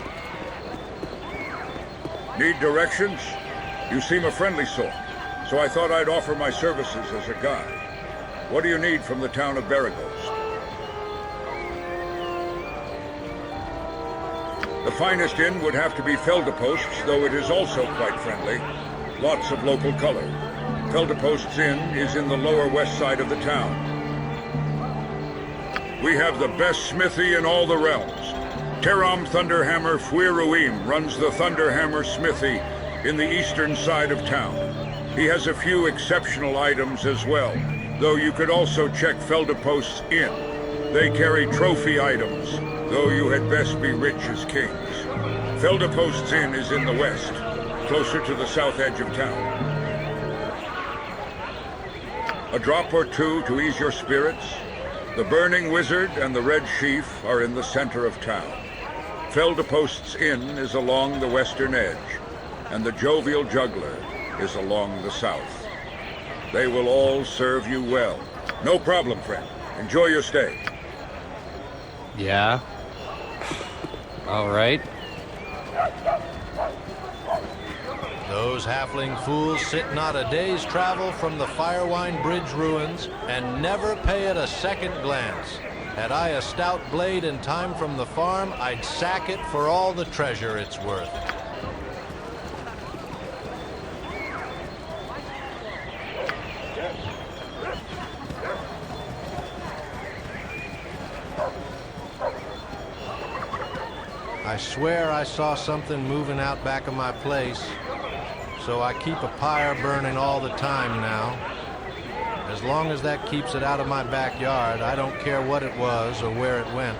Need directions? You seem a friendly sort, so I thought I'd offer my services as a guide. What do you need from the town of Baragos? The finest inn would have to be Feldepost's, though it is also quite friendly. Lots of local color. Feldepost's Inn is in the lower west side of the town. We have the best smithy in all the realms. Teram Thunderhammer Fuiruim runs the Thunderhammer Smithy in the eastern side of town. He has a few exceptional items as well, though you could also check Feldepost's Inn. They carry trophy items, though you had best be rich as kings. Feldepost's Inn is in the west, closer to the south edge of town. A drop or two to ease your spirits? The Burning Wizard and the Red Sheaf are in the center of town. Feldepost's Inn is along the western edge, and the Jovial Juggler is along the south. They will all serve you well. No problem, friend. Enjoy your stay. Yeah. All right. Those halfling fools sit not a day's travel from the Firewine Bridge ruins and never pay it a second glance. Had I a stout blade in time from the farm, I'd sack it for all the treasure it's worth. I swear I saw something moving out back of my place, so I keep a pyre burning all the time now. As long as that keeps it out of my backyard, I don't care what it was or where it went.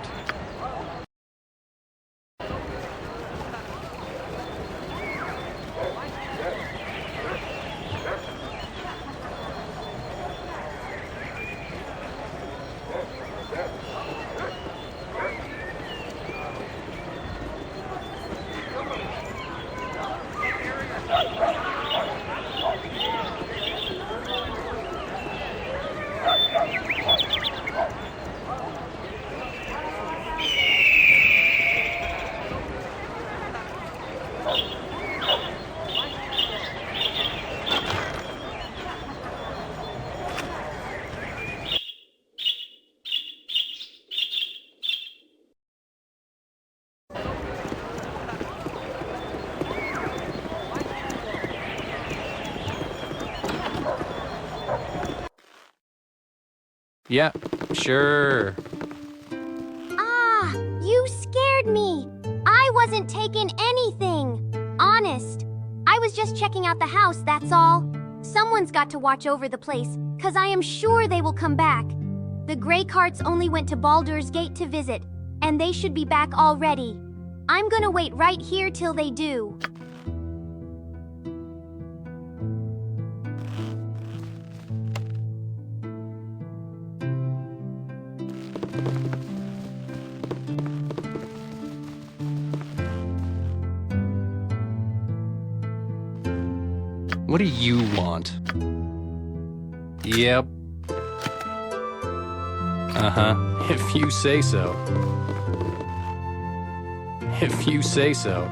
Yeah, sure. Ah, you scared me. I wasn't taking anything. Honest. I was just checking out the house, that's all. Someone's got to watch over the place, 'cause I am sure they will come back. The gray carts only went to Baldur's Gate to visit, and they should be back already. I'm gonna wait right here till they do. What do you want? Yep. Uh-huh. If you say so. If you say so.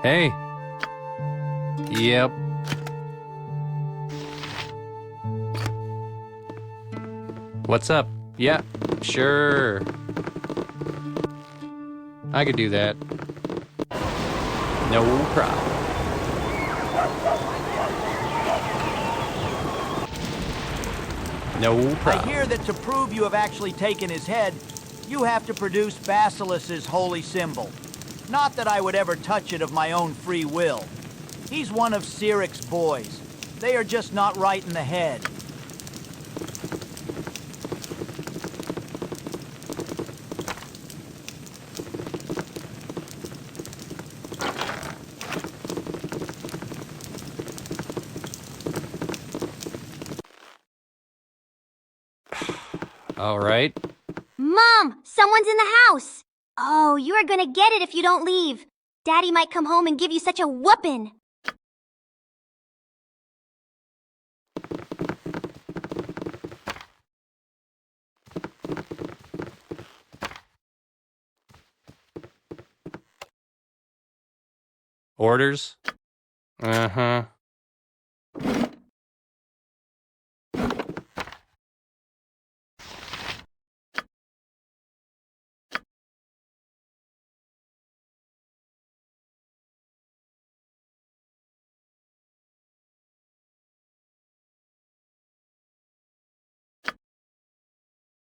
Hey. Yep. What's up? Yeah, sure. I could do that. No problem. No problem. I hear that to prove you have actually taken his head, you have to produce Basilus's holy symbol. Not that I would ever touch it of my own free will. He's one of Cyric's boys. They are just not right in the head. All right. Mom, someone's in the house. Oh, you are gonna get it if you don't leave. Daddy might come home and give you such a whooping. Orders? Uh-huh.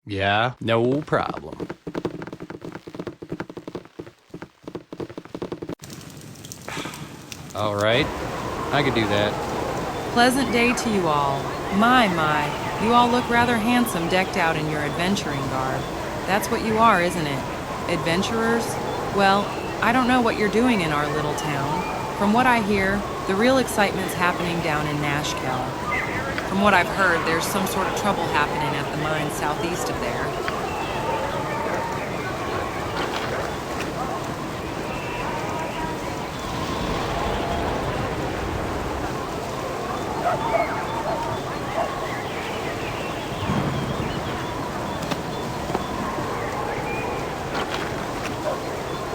Yeah, no problem. All right, I could do that. Pleasant day to you all. My, you all look rather handsome decked out in your adventuring garb. That's what you are, isn't it? Adventurers? Well, I don't know what you're doing in our little town. From what I hear, the real excitement's happening down in Nashkel. From what I've heard, there's some sort of trouble happening at the mine southeast of there.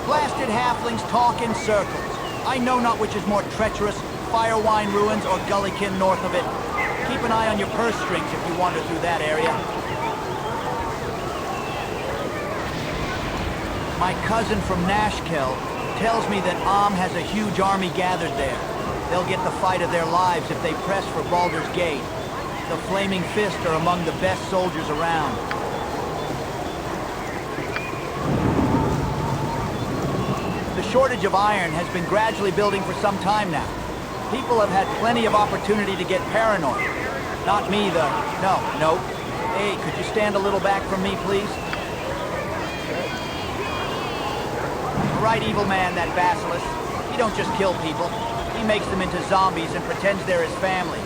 Blasted halflings talk in circles. I know not which is more treacherous, Firewine Ruins or Gullykin north of it. Keep an eye on your purse strings if you wander through that area. My cousin from Nashkel tells me that has a huge army gathered there. They'll get the fight of their lives if they press for Baldur's Gate. The Flaming Fist are among the best soldiers around. The shortage of iron has been gradually building for some time now. People have had plenty of opportunity to get paranoid. Not me, though. No. Hey, could you stand a little back from me, please? Right, evil man, that basilisk. He don't just kill people. He makes them into zombies and pretends they're his family.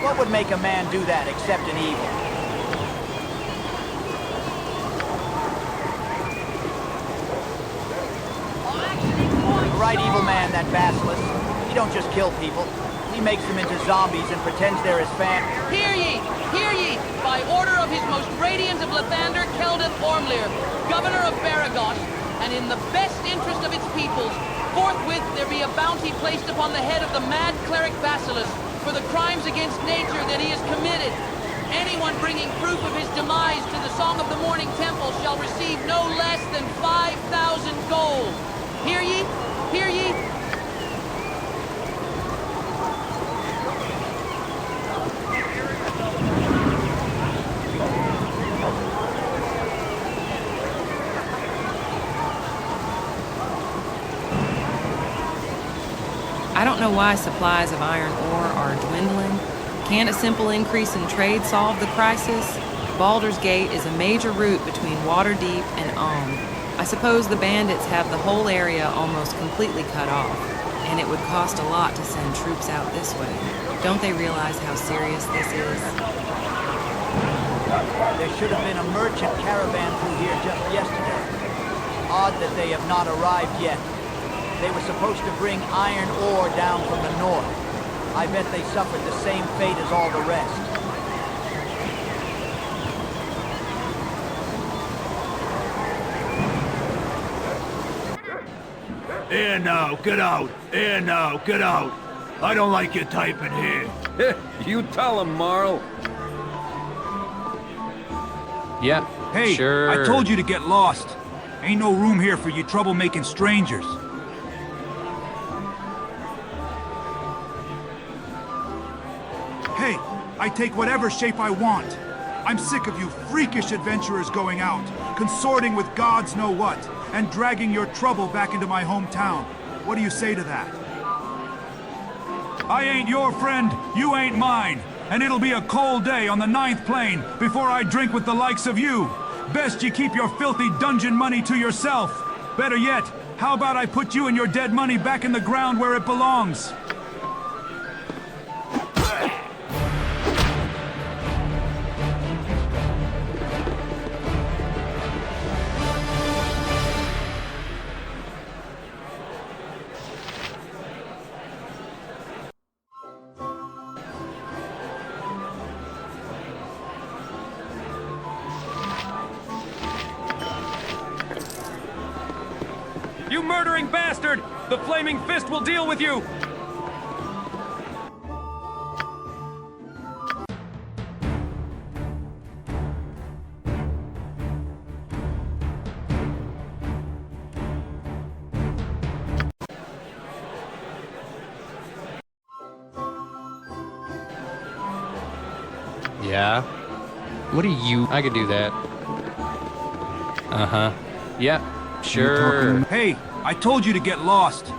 What would make a man do that except an evil? Right, evil man, that basilisk. He don't just kill people. He makes them into zombies and pretends they're his family. Hear ye! Hear ye! By order of his most radiant of Lathander, Keldon Ormlir, governor of Baragos, and in the best interest of its peoples, forthwith there be a bounty placed upon the head of the mad cleric Basilisk for the crimes against nature that he has committed. Anyone bringing proof of his demise to the Song of the Morning Temple shall receive no less than 5,000 gold. Hear ye? Hear ye? I don't know why supplies of iron ore are dwindling. Can't a simple increase in trade solve the crisis? Baldur's Gate is a major route between Waterdeep and Alm. I suppose the bandits have the whole area almost completely cut off, and it would cost a lot to send troops out this way. Don't they realize how serious this is? There should have been a merchant caravan through here just yesterday. Odd that they have not arrived yet. They were supposed to bring iron ore down from the north. I bet they suffered the same fate as all the rest. Here now, get out! Here now, get out! I don't like your type in here. You tell him, Marl. Yeah, hey, sure. I told you to get lost. Ain't no room here for you troublemaking strangers. Hey, I take whatever shape I want. I'm sick of you freakish adventurers going out, consorting with gods know what, and dragging your trouble back into my hometown. What do you say to that? I ain't your friend, you ain't mine, and it'll be a cold day on the 9th plane before I drink with the likes of you. Best you keep your filthy dungeon money to yourself. Better yet, how about I put you and your dead money back in the ground where it belongs? You murdering bastard! The Flaming Fist will deal with you! Yeah? What are you? I could do that. Uh-huh. Yeah, sure. Hey, I told you to get lost.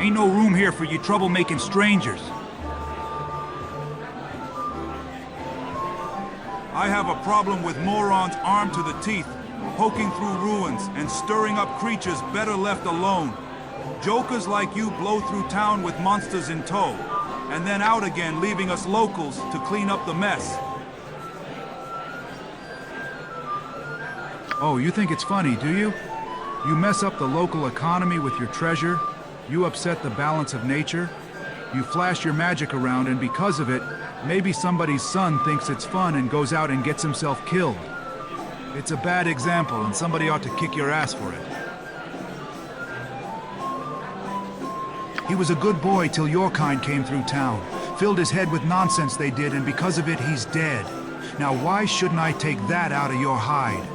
Ain't no room here for you troublemaking strangers. I have a problem with morons armed to the teeth, poking through ruins and stirring up creatures better left alone. Jokers like you blow through town with monsters in tow. and then out again, leaving us locals to clean up the mess. Oh, you think it's funny, do you? You mess up the local economy with your treasure, you upset the balance of nature, you flash your magic around, and because of it, maybe somebody's son thinks it's fun and goes out and gets himself killed. It's a bad example, and somebody ought to kick your ass for it. He was a good boy till your kind came through town, filled his head with nonsense they did, and because of it, he's dead. Now why shouldn't I take that out of your hide?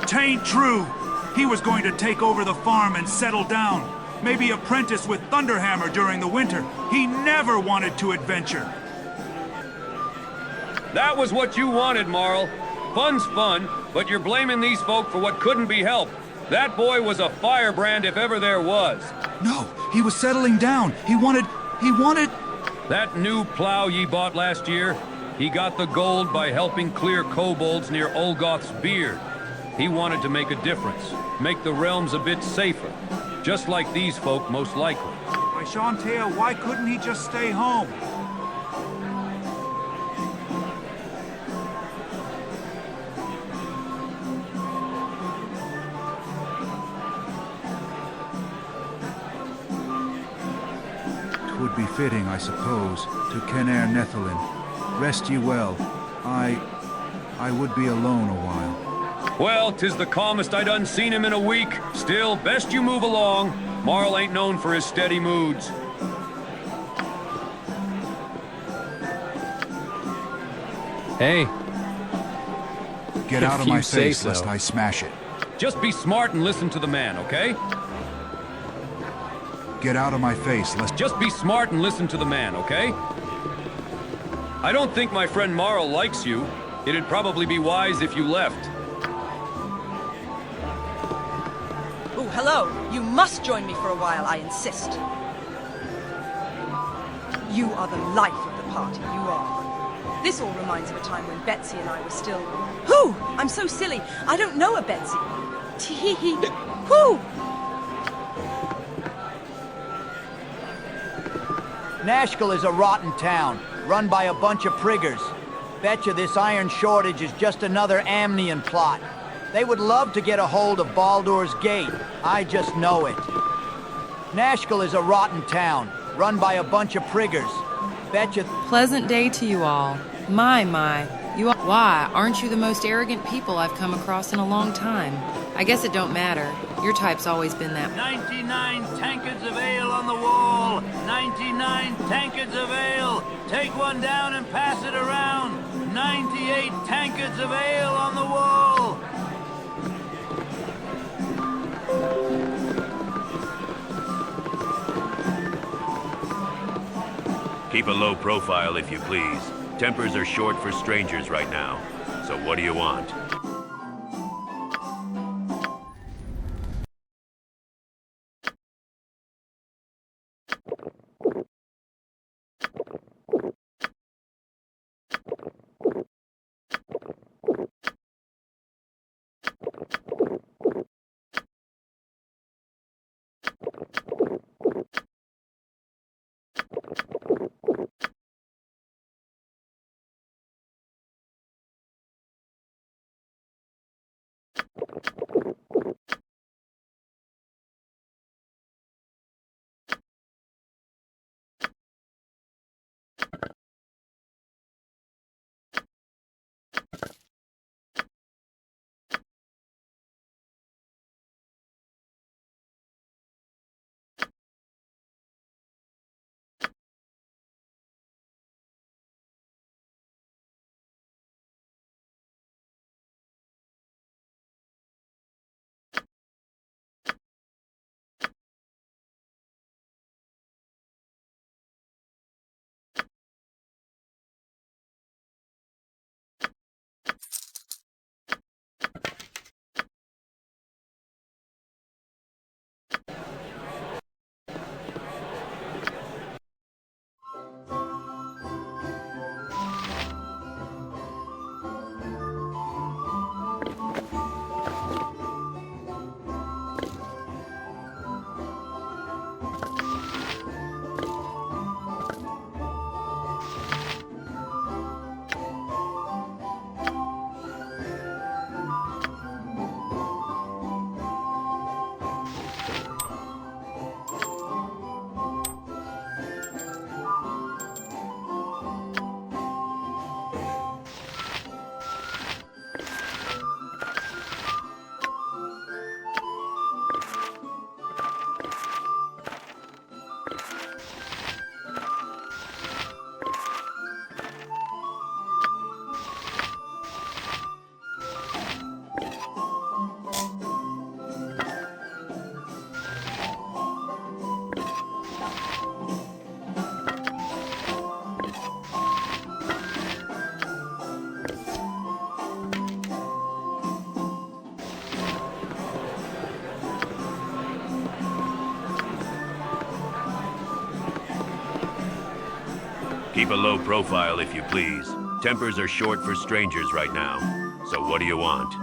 Tain't true. He was going to take over the farm and settle down. Maybe apprentice with Thunderhammer during the winter. He never wanted to adventure. That was what you wanted, Marl. Fun's fun, but you're blaming these folk for what couldn't be helped. That boy was a firebrand if ever there was. No, he was settling down. He wanted... That new plow ye bought last year, he got the gold by helping clear kobolds near Olgoth's beard. He wanted to make a difference, make the realms a bit safer. Just like these folk, most likely. By Shantae, why couldn't he just stay home? Twould be fitting, I suppose, to Kenair Nethelin. Rest ye well. I would be alone a while. Well, 'tis the calmest I done seen him in a week. Still, best you move along. Marl ain't known for his steady moods. Hey. Get out of my face, lest I smash it. Just be smart and listen to the man, okay? Get out of my face, lest... Just be smart and listen to the man, okay? I don't think my friend Marl likes you. It'd probably be wise if you left. Oh, hello. You must join me for a while, I insist. You are the life of the party, you are. This all reminds of a time when Betsy and I were still... Whew! I'm so silly. I don't know a Betsy. Tee-hee-hee. Whew! Nashkel is a rotten town, run by a bunch of priggers. Betcha this iron shortage is just another Amnian plot. They would love to get a hold of Baldur's Gate. I just know it. Nashkel is a rotten town, run by a bunch of priggers. Betcha... Pleasant day to you all. My. You all... Why, aren't you the most arrogant people I've come across in a long time? I guess it don't matter. Your type's always been that... 99 tankards of ale on the wall! 99 tankards of ale! Take one down and pass it around! 98 tankards of ale on the wall! Keep a low profile, if you please. Tempers are short for strangers right now. So what do you want? Keep a low profile if you please. Tempers are short for strangers right now. So what do you want?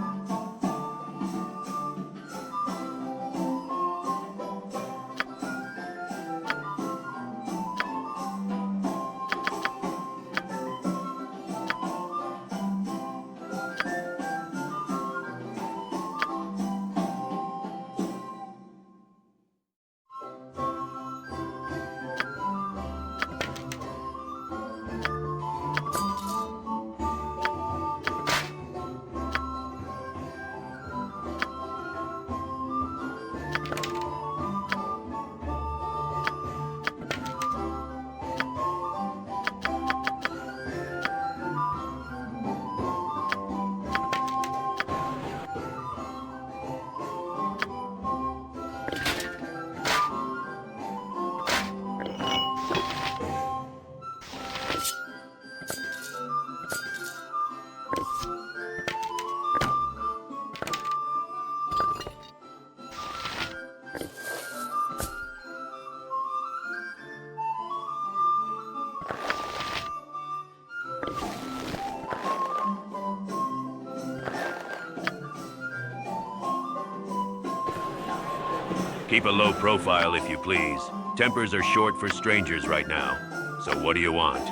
Keep a low profile if you please. Tempers are short for strangers right now. So what do you want?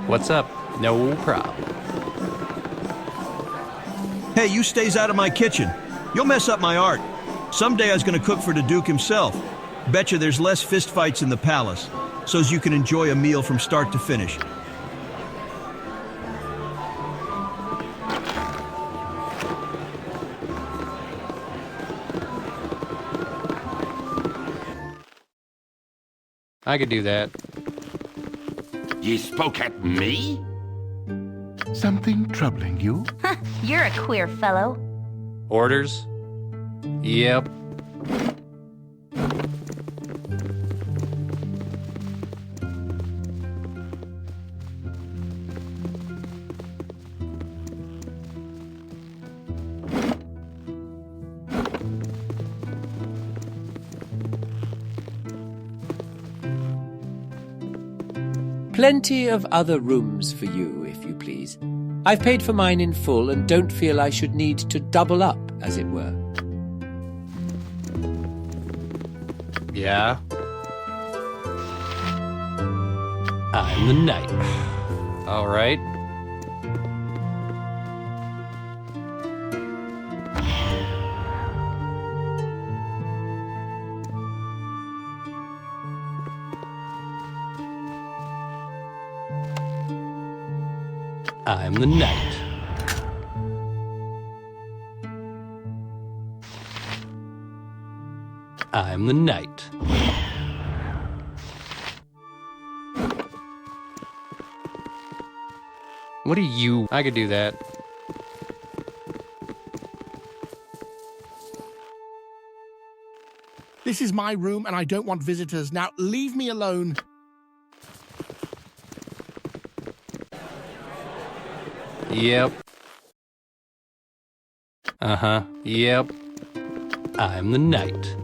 What's up? No problem. Hey, you stays out of my kitchen. You'll mess up my art. Someday I was gonna cook for the Duke himself. Betcha there's less fistfights in the palace, so's you can enjoy a meal from start to finish. I could do that. You spoke at me? Something troubling you? You're a queer fellow. Orders? Yep. Plenty of other rooms for you, if you please. I've paid for mine in full and don't feel I should need to double up, as it were. Yeah? I'm the knight. All right. I'm the knight. I'm the knight. What are you? I could do that. This is my room and I don't want visitors. Now leave me alone. Yep. Uh-huh. Yep. I'm the knight.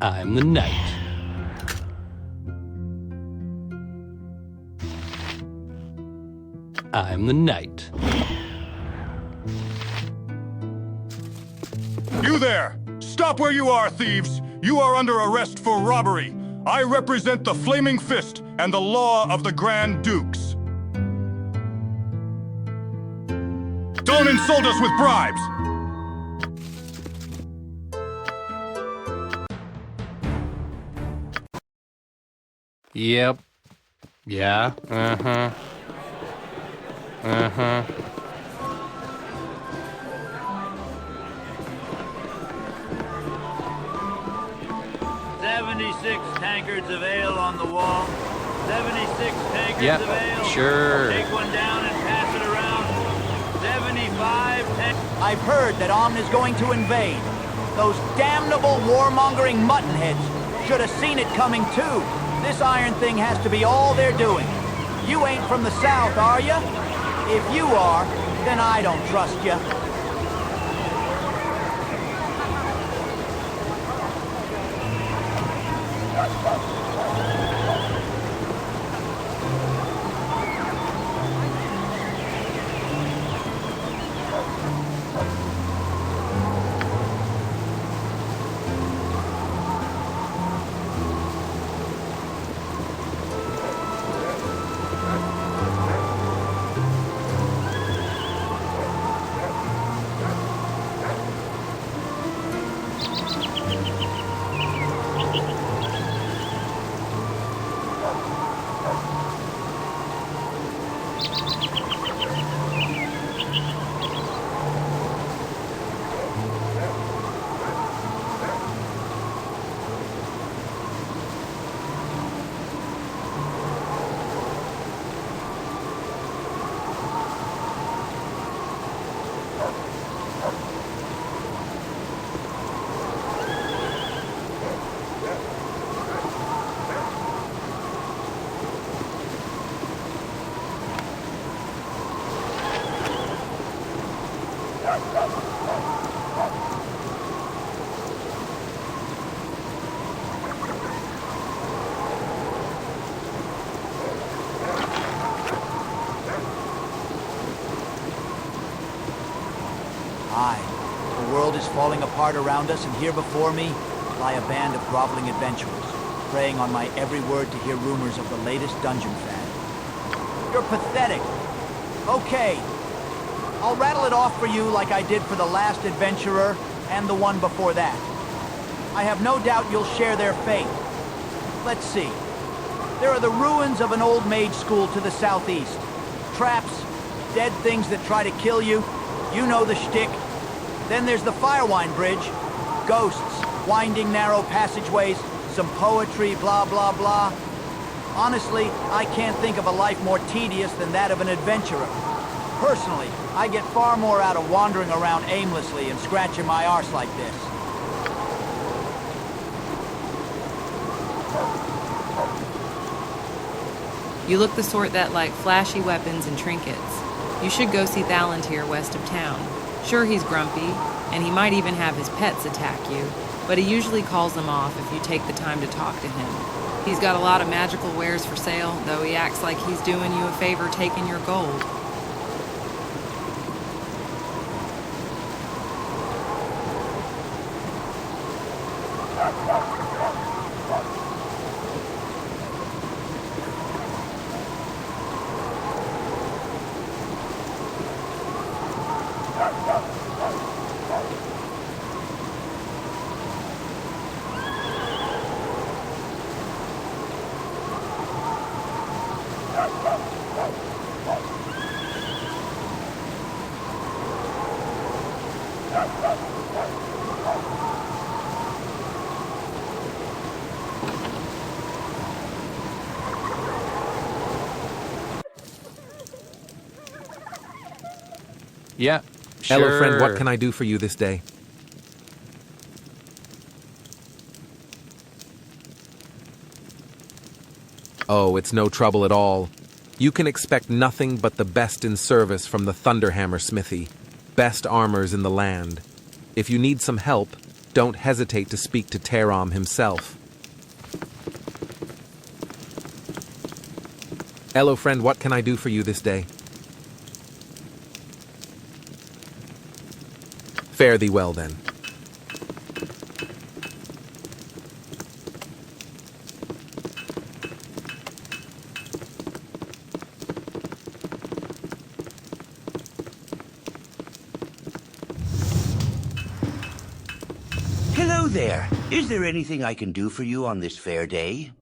I'm the knight. I'm the knight. You there! Stop where you are, thieves! You are under arrest for robbery. I represent the Flaming Fist and the law of the Grand Dukes. Don't insult us with bribes! Yep. Yeah. Uh-huh. Uh-huh. tankards of ale on the wall. 76 tankards Yep, of ale. sure. Take one down and pass it around. 75 tankards. I've heard that Omna's going to invade. Those damnable warmongering muttonheads should have seen it coming too. This iron thing has to be all they're doing. You ain't from the south, are you? If you are, then I don't trust you. Aye, the world is falling apart around us, and here before me lie a band of groveling adventurers, preying on my every word to hear rumors of the latest dungeon fad. You're pathetic. Okay, I'll rattle it off for you like I did for the last adventurer and the one before that. I have no doubt you'll share their fate. Let's see. There are the ruins of an old mage school to the southeast. Traps, dead things that try to kill you. You know the shtick. Then there's the Firewine Bridge. Ghosts, winding narrow passageways, some poetry, blah, blah, blah. Honestly, I can't think of a life more tedious than that of an adventurer. Personally, I get far more out of wandering around aimlessly and scratching my arse like this. You look the sort that like flashy weapons and trinkets. You should go see Thalantir west of town. Sure, he's grumpy, and he might even have his pets attack you, but he usually calls them off if you take the time to talk to him. He's got a lot of magical wares for sale, though he acts like he's doing you a favor taking your gold. Yeah, sure. Hello, friend. What can I do for you this day? Oh, it's no trouble at all. You can expect nothing but the best in service from the Thunderhammer Smithy. Best armors in the land. If you need some help, don't hesitate to speak to Terom himself. Hello, friend. What can I do for you this day? Fare thee well, then. Hello there. Is there anything I can do for you on this fair day?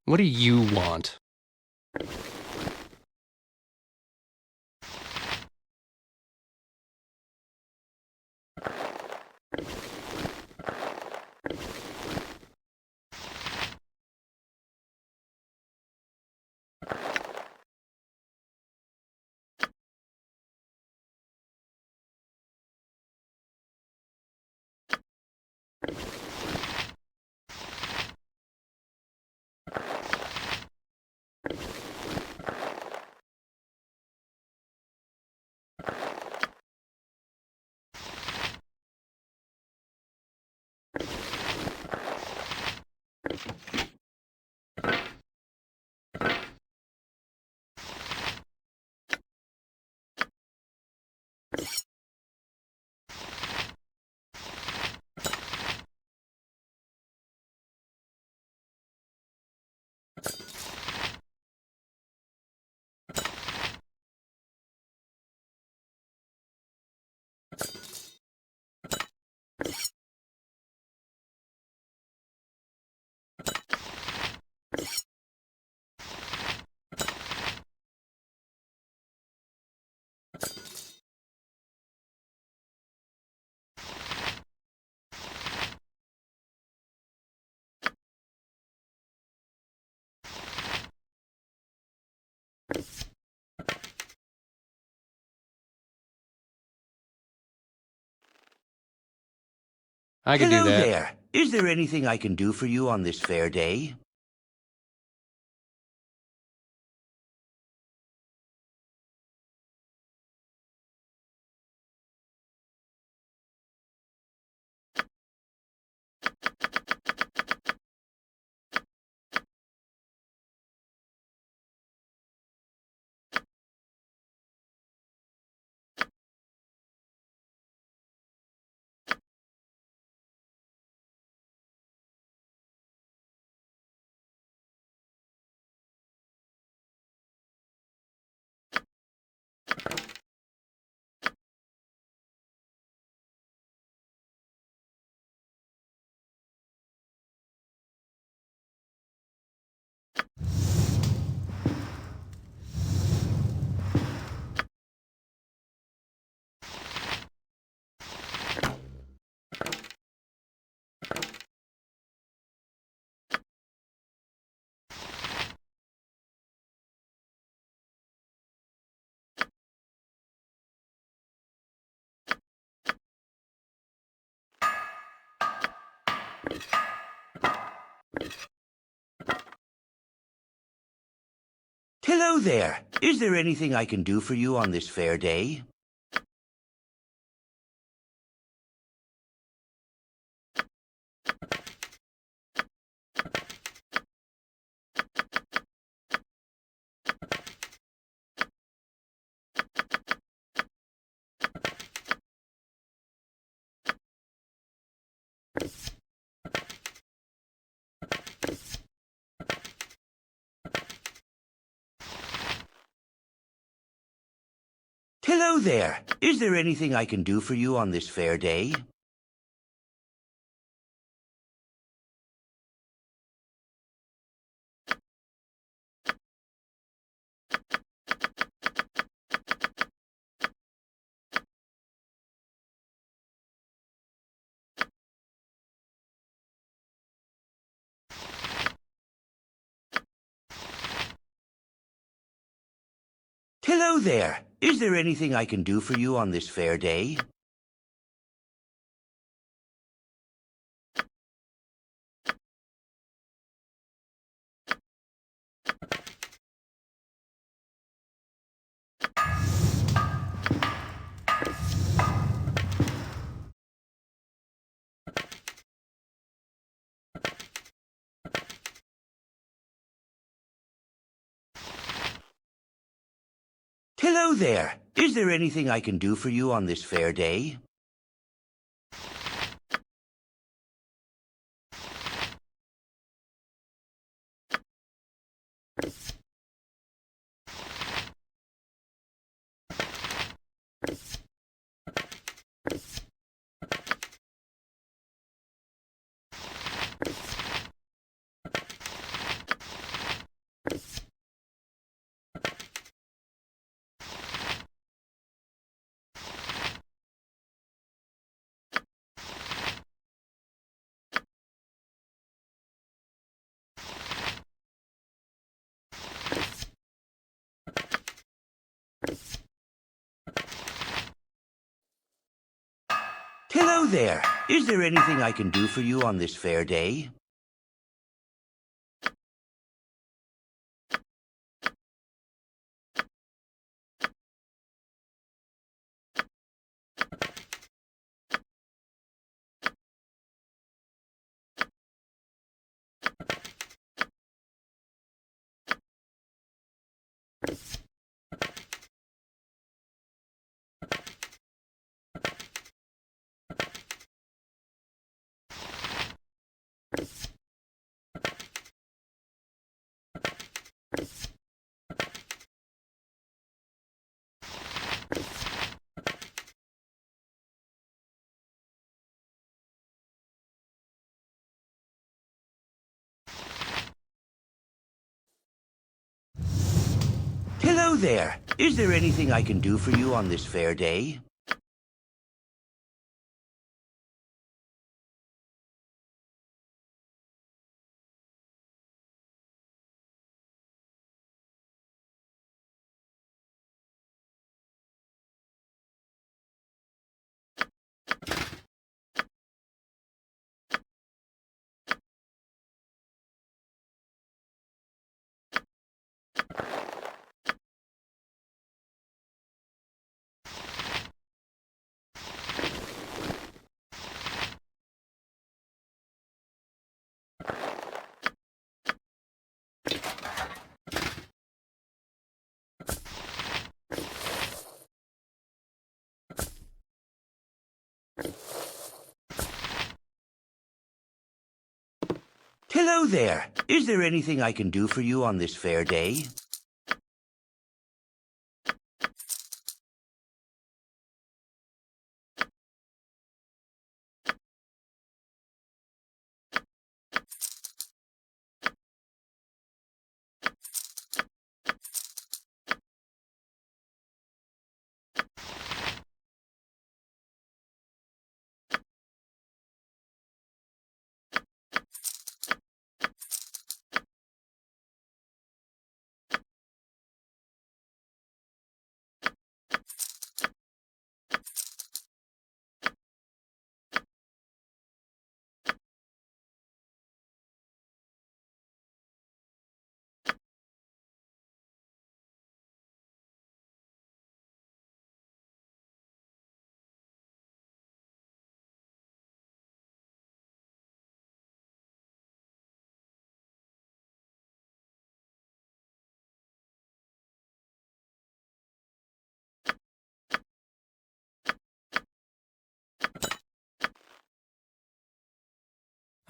What do you want? I can do Hello that. there. Is there anything I can do for you on this fair day? Hello there. Is there anything I can do for you on this fair day? Hello there. Is there anything I can do for you on this fair day? Hello there. Is there anything I can do for you on this fair day? Hello there. Is there anything I can do for you on this fair day? Hello there. Is there anything I can do for you on this fair day? Hello there. Is there anything I can do for you on this fair day? Hello there. Is there anything I can do for you on this fair day?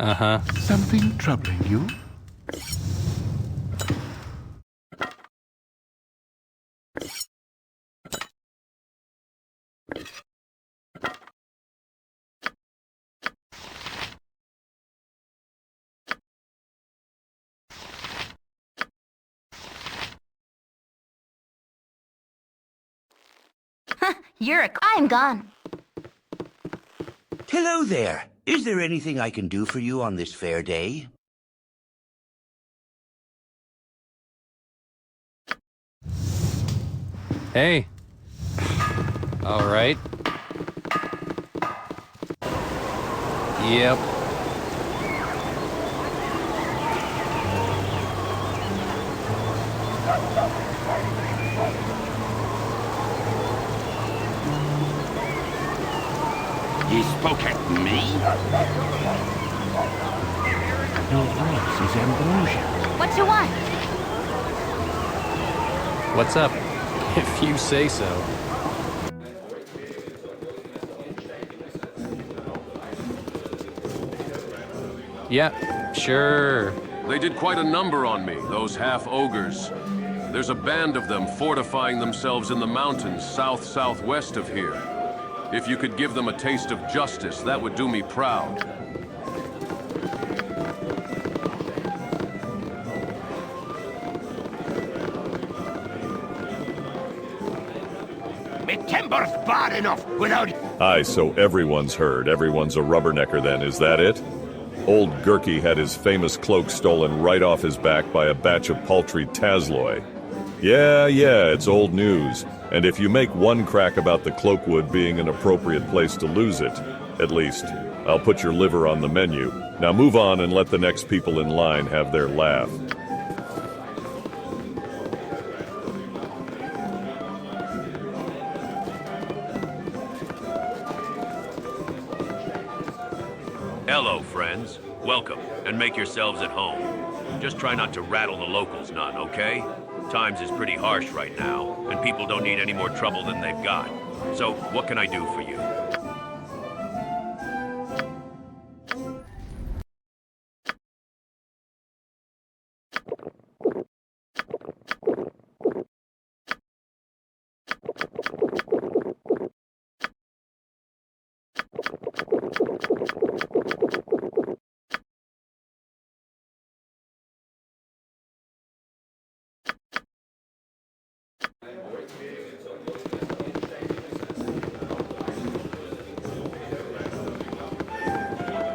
Uh-huh. Something troubling you? I'm gone. Hello there. Is there anything I can do for you on this fair day? Hey. All right. Yep. He spoke at me? Your voice is ambrosia. What you want? What's up? If you say so. Yeah, sure. They did quite a number on me, those half-ogres. There's a band of them fortifying themselves in the mountains south-southwest of here. If you could give them a taste of justice, that would do me proud. My timber's bad enough without... Aye, so everyone's heard. Everyone's a rubbernecker then, is that it? Old Gurky had his famous cloak stolen right off his back by a batch of paltry Tazloi. Yeah, it's old news. And if you make one crack about the Cloakwood being an appropriate place to lose it, At least, I'll put your liver on the menu. Now move on and let the next people in line have their laugh. Hello, friends. Welcome, and make yourselves at home. Just try not to rattle the locals none, okay? Times is pretty harsh right now, and people don't need any more trouble than they've got. So, what can I do for you?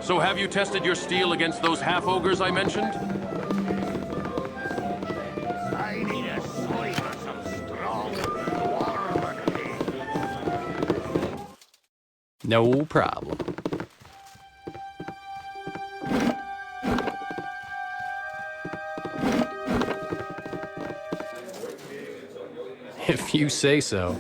So have you tested your steel against those half-ogres I mentioned? I need a sleep of some strong water. No problem. If you say so.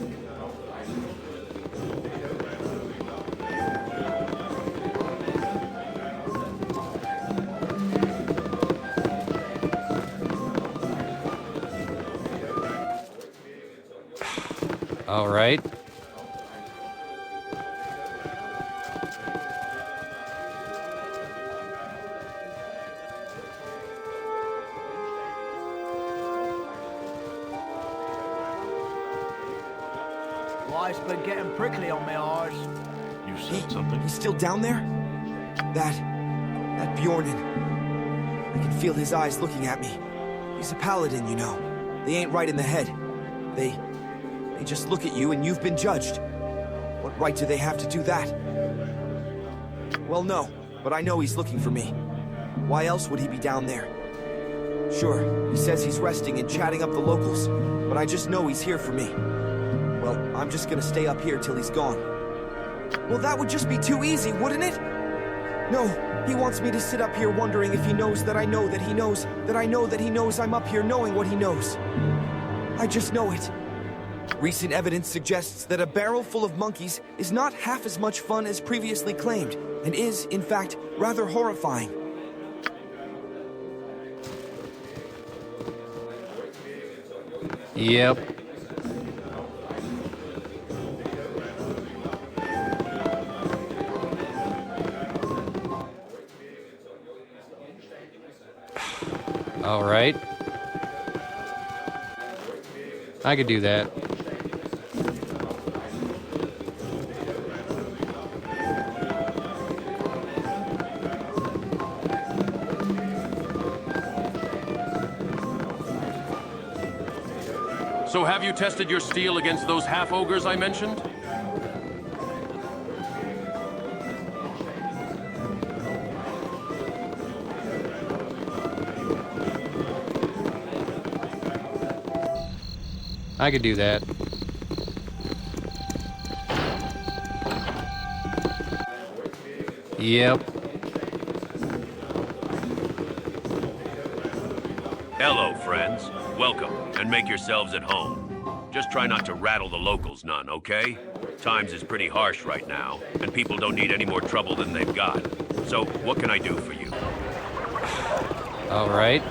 All right. Life's been getting prickly on my arse. You said something? He's still down there? That Bjornen. I can feel his eyes looking at me. He's a paladin, you know. They ain't right in the head. They just look at you and you've been judged. What right do they have to do that? Well, no, but I know he's looking for me. Why else would he be down there? Sure, he says he's resting and chatting up the locals, but I just know he's here for me. Well, I'm just gonna stay up here till he's gone. Well, that would just be too easy, wouldn't it? No, he wants me to sit up here wondering if he knows that I know that he knows that I know that he knows I'm up here knowing what he knows. I just know it. Recent evidence suggests that a barrel full of monkeys is not half as much fun as previously claimed, and is, in fact, rather horrifying. Yep. All right. I could do that. So have you tested your steel against those half-ogres I mentioned? I could do that. Yep. Hello, friends. Welcome, and make yourselves at home. Just try not to rattle the locals none, okay? Times is pretty harsh right now, and people don't need any more trouble than they've got. So, what can I do for you? All right.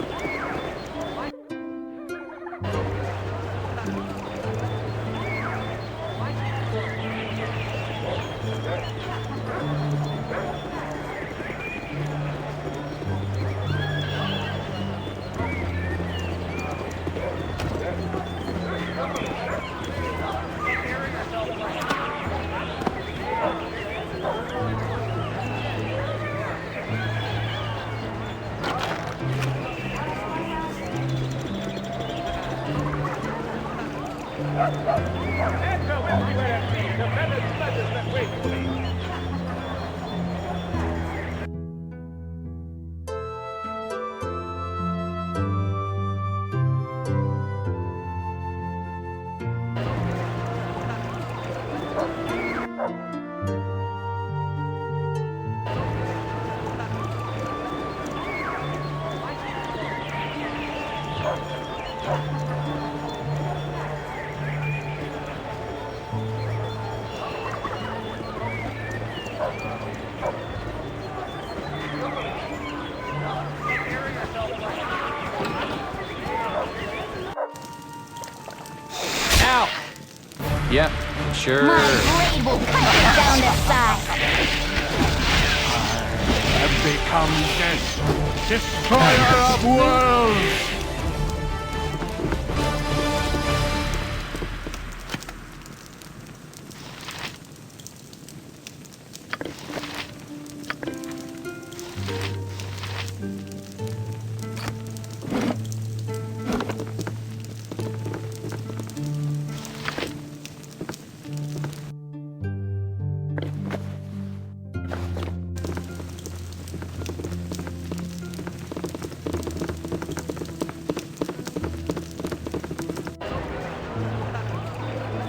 Yep, sure. My blade will punch you down the side. Have become death, destroyer of worlds!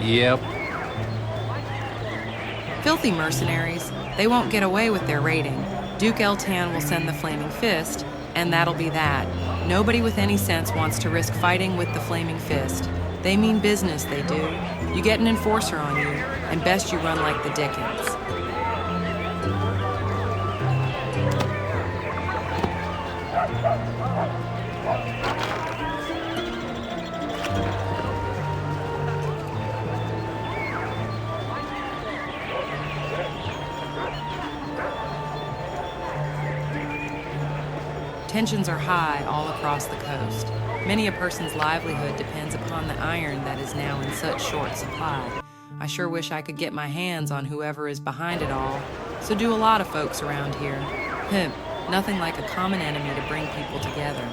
Yep. Filthy mercenaries. They won't get away with their raiding. Duke Eltan will send the Flaming Fist, and that'll be that. Nobody with any sense wants to risk fighting with the Flaming Fist. They mean business, they do. You get an enforcer on you, and best you run like the Dickens. Tensions are high all across the coast. Many a person's livelihood depends upon the iron that is now in such short supply. I sure wish I could get my hands on whoever is behind it all. So do a lot of folks around here. Nothing like a common enemy to bring people together.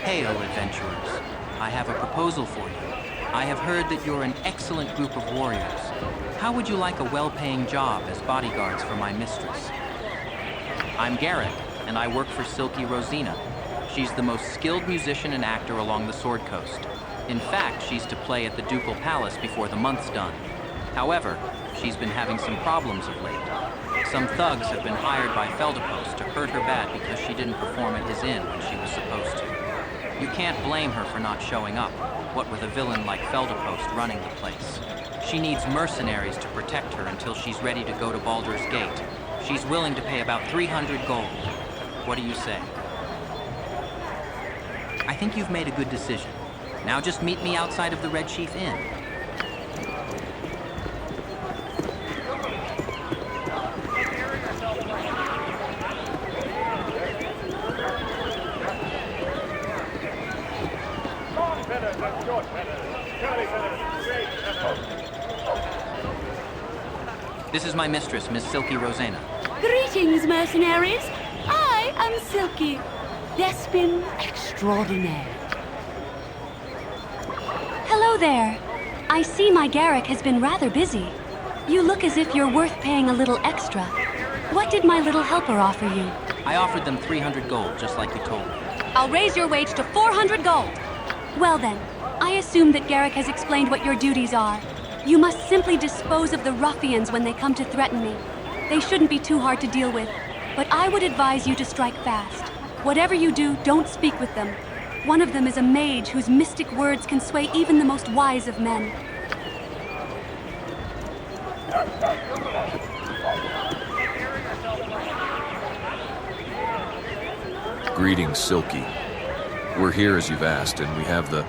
Hail, adventurers. I have a proposal for you. I have heard that you're an excellent group of warriors. How would you like a well-paying job as bodyguards for my mistress? I'm Garrett, and I work for Silky Rosina. She's the most skilled musician and actor along the Sword Coast. In fact, she's to play at the Ducal Palace before the month's done. However, she's been having some problems of late. Some thugs have been hired by Feldepost to hurt her bad because she didn't perform at his inn when she was supposed to. You can't blame her for not showing up, what with a villain like Feldepost running the place. She needs mercenaries to protect her until she's ready to go to Baldur's Gate. She's willing to pay about 300 gold. What do you say? I think you've made a good decision. Now just meet me outside of the Red Chief Inn. This is my mistress, Miss Silky Rosina. Greetings, mercenaries. I am Silky, Despin extraordinaire. Hello there. I see my Garrick has been rather busy. You look as if you're worth paying a little extra. What did my little helper offer you? I offered them 300 gold, just like you told me. I'll raise your wage to 400 gold. Well then, I assume that Garrick has explained what your duties are. You must simply dispose of the ruffians when they come to threaten me. They shouldn't be too hard to deal with, but I would advise you to strike fast. Whatever you do, don't speak with them. One of them is a mage whose mystic words can sway even the most wise of men. Greetings, Silky. We're here as you've asked, and we have the...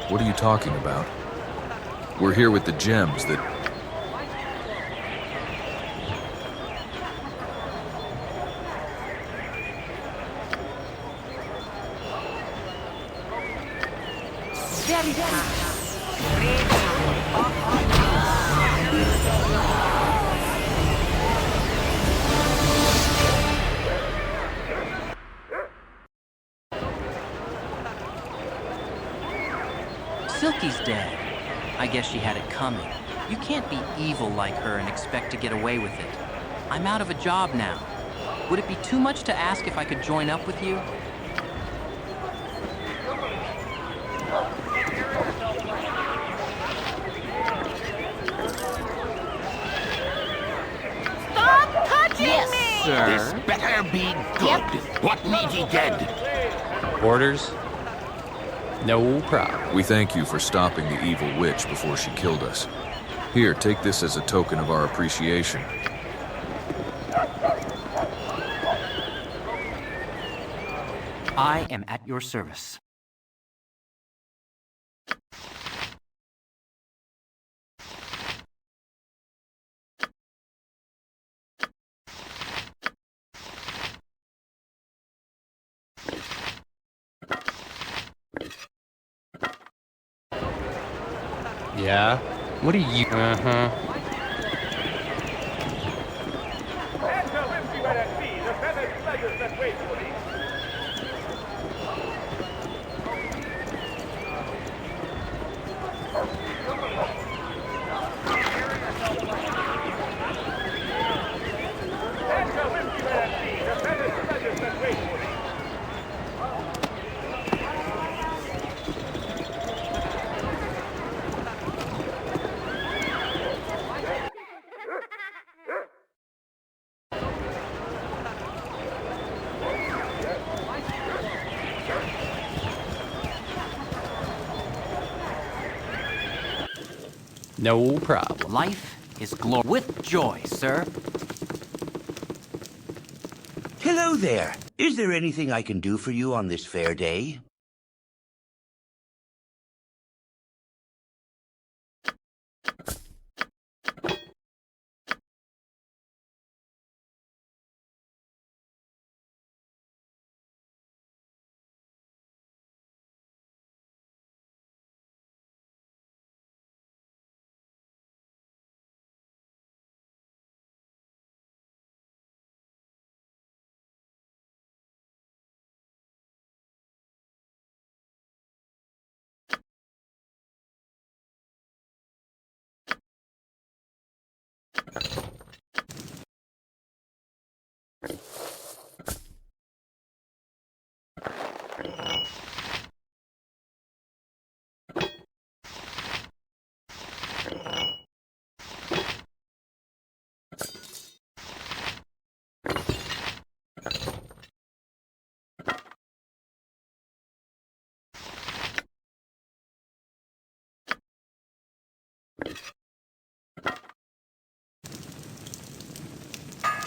What are you talking about? We're here with the gems that... Silky's dead. I guess she had it coming. You can't be evil like her and expect to get away with it. I'm out of a job now. Would it be too much to ask if I could join up with you? Stop touching me! This better be good. What need ye dead? Orders? No problem. We thank you for stopping the evil witch before she killed us. Here, take this as a token of our appreciation. I am at your service. Yeah? What are you... Uh-huh. No problem. Life is glorious. With joy, sir. Hello there. Is there anything I can do for you on this fair day?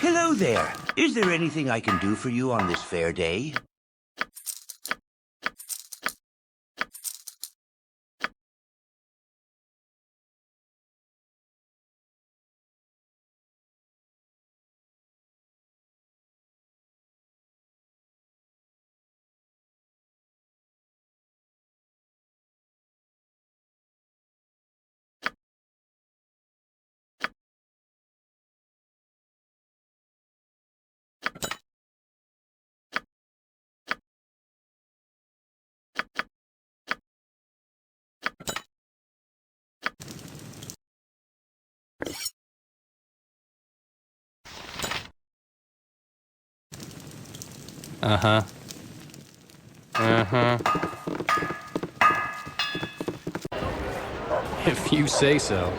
Hello there. Is there anything I can do for you on this fair day? Uh-huh. Uh-huh. If you say so.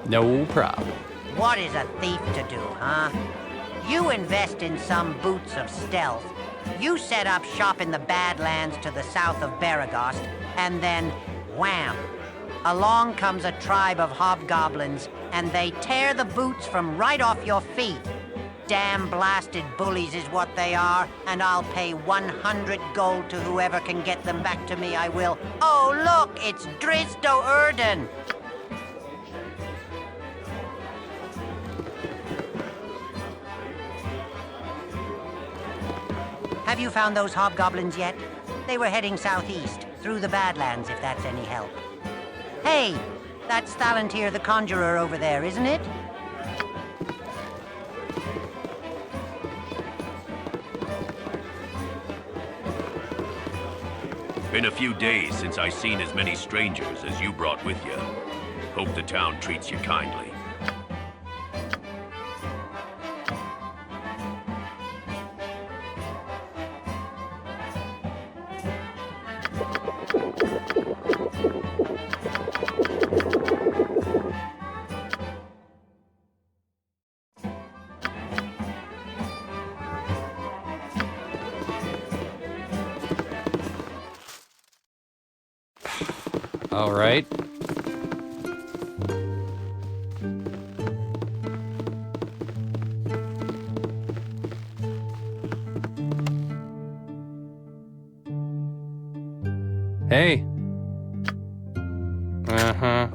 No problem. What is a thief to do, huh? You invest in some boots of stealth. You set up shop in the Badlands to the south of Baragost, and then, wham! Along comes a tribe of hobgoblins, and they tear the boots from right off your feet. Damn blasted bullies is what they are, and I'll pay 100 gold to whoever can get them back to me, I will. Oh, look, it's Dristo Erden! Have you found those hobgoblins yet? They were heading southeast, through the Badlands, if that's any help. Hey, that's Thalantir the Conjurer over there, isn't it? Been a few days since I seen as many strangers as you brought with you. Hope the town treats you kindly. All right. Hey. Uh-huh.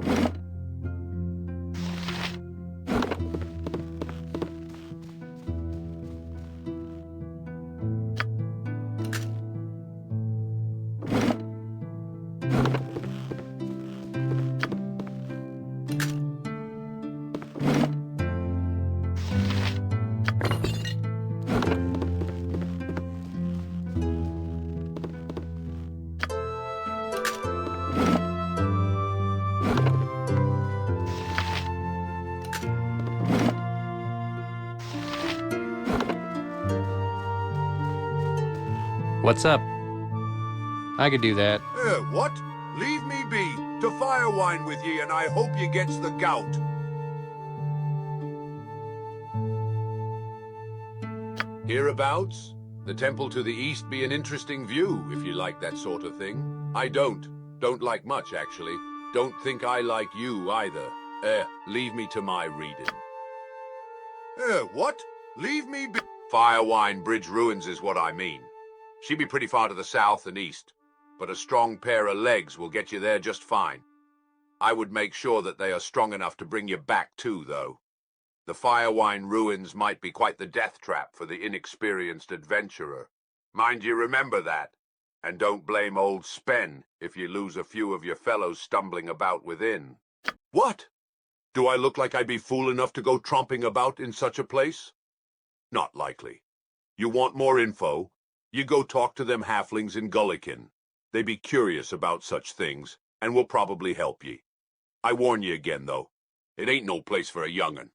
What's up? I could do that. What? Leave me be. To fire wine with ye, and I hope ye gets the gout. Hereabouts? The temple to the east be an interesting view, if you like that sort of thing. I don't. Don't like much, actually. Don't think I like you, either. Leave me to my reading. What? Leave me be. Firewine Bridge Ruins is what I mean. She be pretty far to the south and east, but a strong pair of legs will get you there just fine. I would make sure that they are strong enough to bring you back too, though. The Firewine Ruins might be quite the death trap for the inexperienced adventurer. Mind you remember that, and don't blame old Spen if you lose a few of your fellows stumbling about within. What? Do I look like I'd be fool enough to go tromping about in such a place? Not likely. You want more info? You go talk to them halflings in Gullikin. They be curious about such things, and will probably help ye. I warn ye again, though. It ain't no place for a young'un.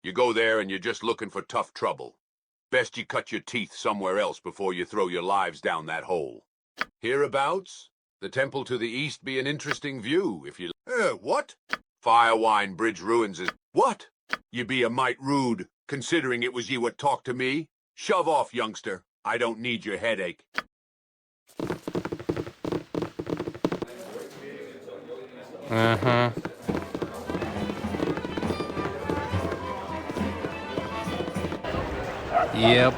You go there and you're just looking for tough trouble. Best you cut your teeth somewhere else before you throw your lives down that hole. Hereabouts? The temple to the east be an interesting view, if you... what? Firewine Bridge Ruins is... What? You be a mite rude, considering it was ye what talked to me? Shove off, youngster. I don't need your headache. Uh-huh. Yep.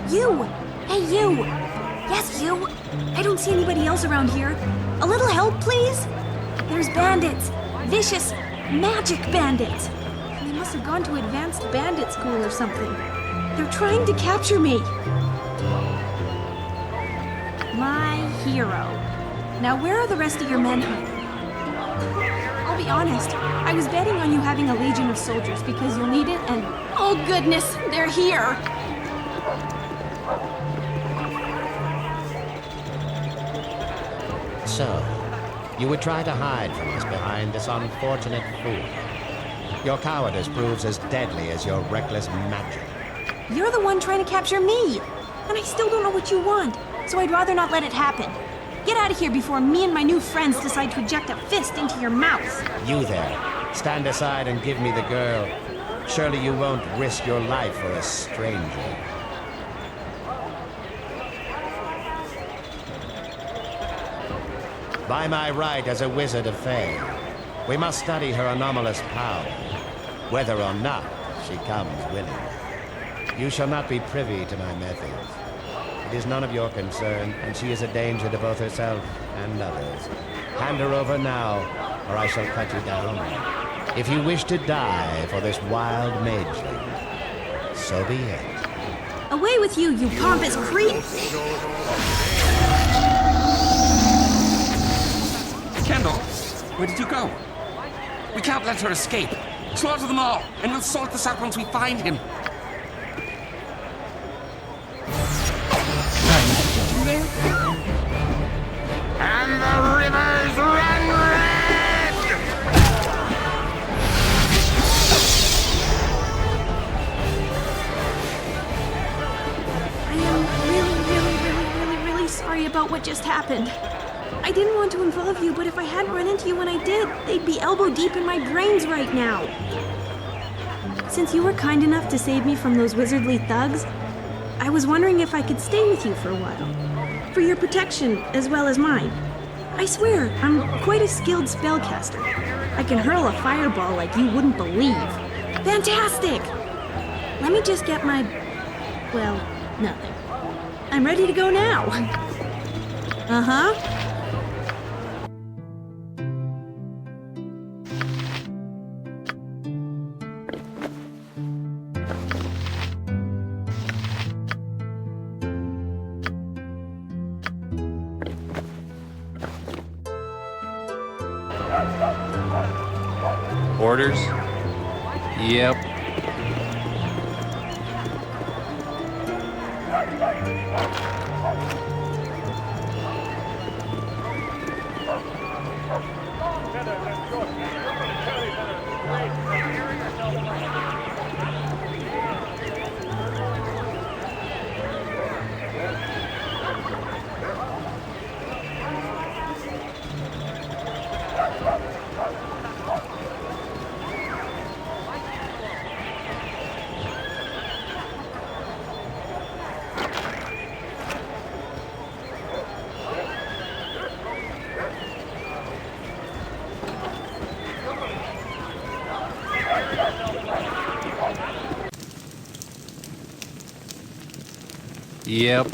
You! Hey, you! Yes, you! I don't see anybody else around here. A little help, please? There's bandits. Vicious, magic bandits. They must have gone to advanced bandit school or something. They're trying to capture me. My hero. Now, where are the rest of your men hiding? I'll be honest, I was betting on you having a legion of soldiers because you'll need it, and oh goodness, they're here! So, you would try to hide from us behind this unfortunate fool. Your cowardice proves as deadly as your reckless magic. You're the one trying to capture me! And I still don't know what you want, so I'd rather not let it happen. Get out of here before me and my new friends decide to eject a fist into your mouth. You there, stand aside and give me the girl. Surely you won't risk your life for a stranger. By my right as a wizard of Fae, we must study her anomalous power, whether or not she comes willingly. You shall not be privy to my methods. It is none of your concern, and she is a danger to both herself and others. Hand her over now, or I shall cut you down. If you wish to die for this wild mageling, so be it. Away with you, you pompous creep! Kendall, where did you go? We can't let her escape. Slaughter them all, and we'll sort this out once we find him. sorry about what just happened. I didn't want to involve you, but if I hadn't run into you when I did, they'd be elbow deep in my brains right now. Since you were kind enough to save me from those wizardly thugs, I was wondering if I could stay with you for a while. For your protection, as well as mine. I swear, I'm quite a skilled spellcaster. I can hurl a fireball like you wouldn't believe. Fantastic! Let me just get my... well, nothing. I'm ready to go now. Uh-huh. Orders? Yep. Yep.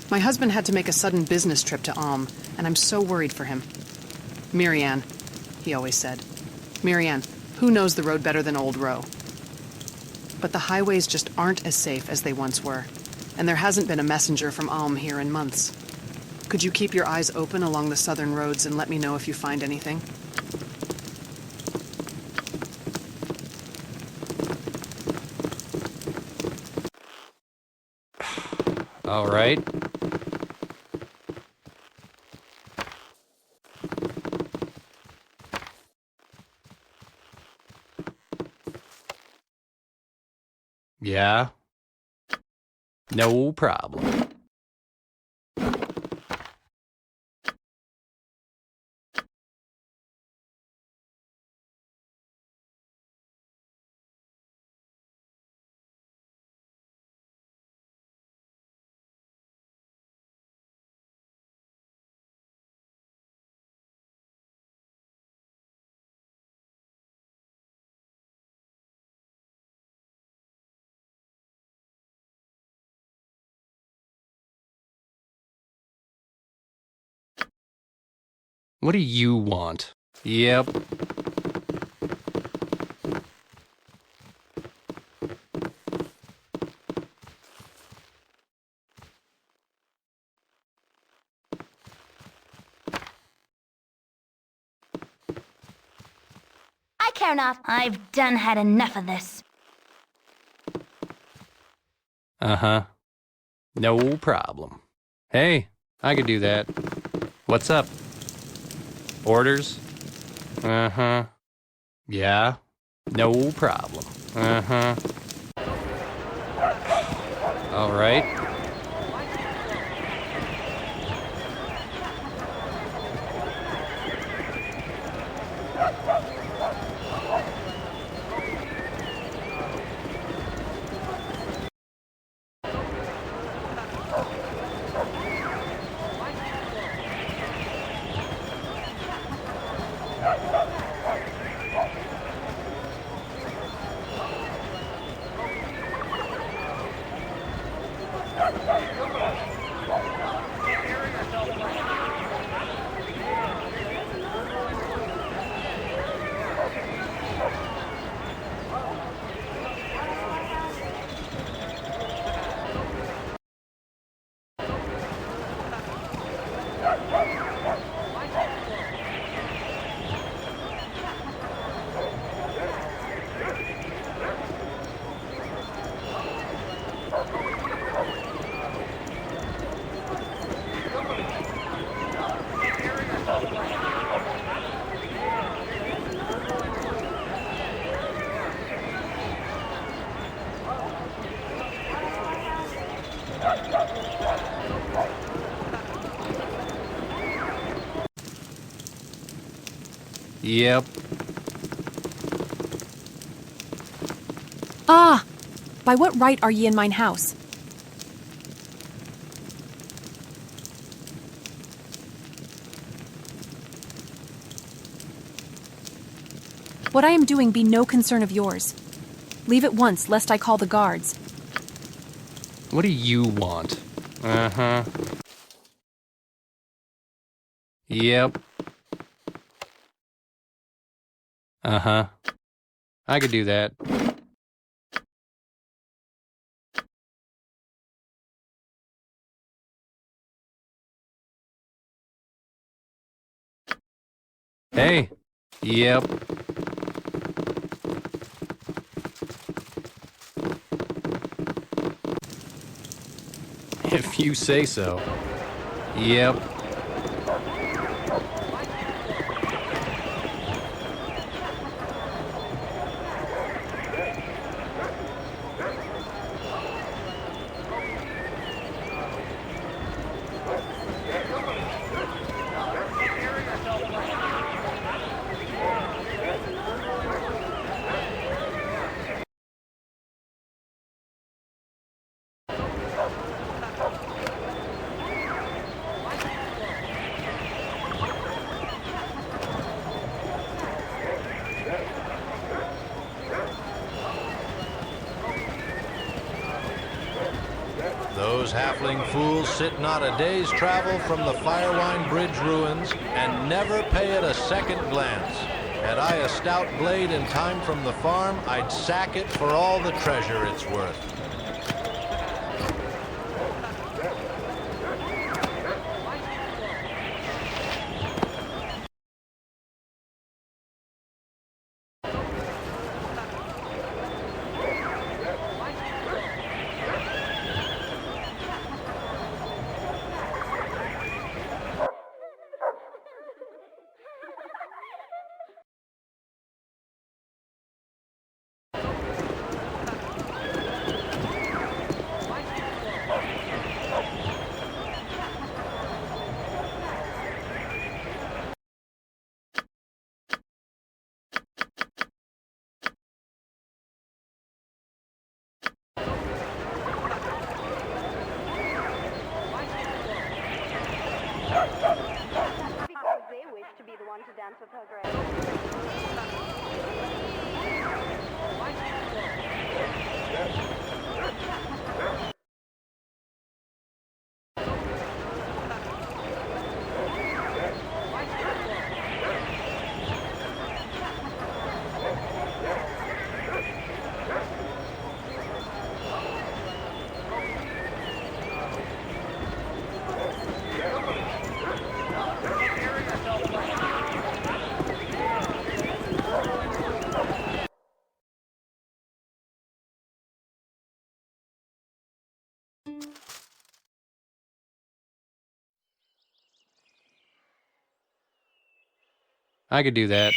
My husband had to make a sudden business trip to Alm, and I'm so worried for him. Marianne, he always said. Marianne, who knows the road better than Old Row? But the highways just aren't as safe as they once were, and there hasn't been a messenger from Alm here in months. Could you keep your eyes open along the southern roads and let me know if you find anything? All right. Yeah. No problem. What do you want? Yep. I care not. I've done had enough of this. Uh-huh. No problem. Hey, I could do that. What's up? Orders? Uh-huh. Yeah. No problem. Uh-huh. All right. Yep. Ah! By what right are ye in mine house? What I am doing be no concern of yours. Leave at once, lest I call the guards. What do you want? Uh-huh. Yep. Uh-huh. I could do that. Hey. Yep. If you say so. Yep. Those halfling fools sit not a day's travel from the Firewine Bridge ruins and never pay it a second glance. Had I a stout blade in time from the farm, I'd sack it for all the treasure it's worth. I could do that.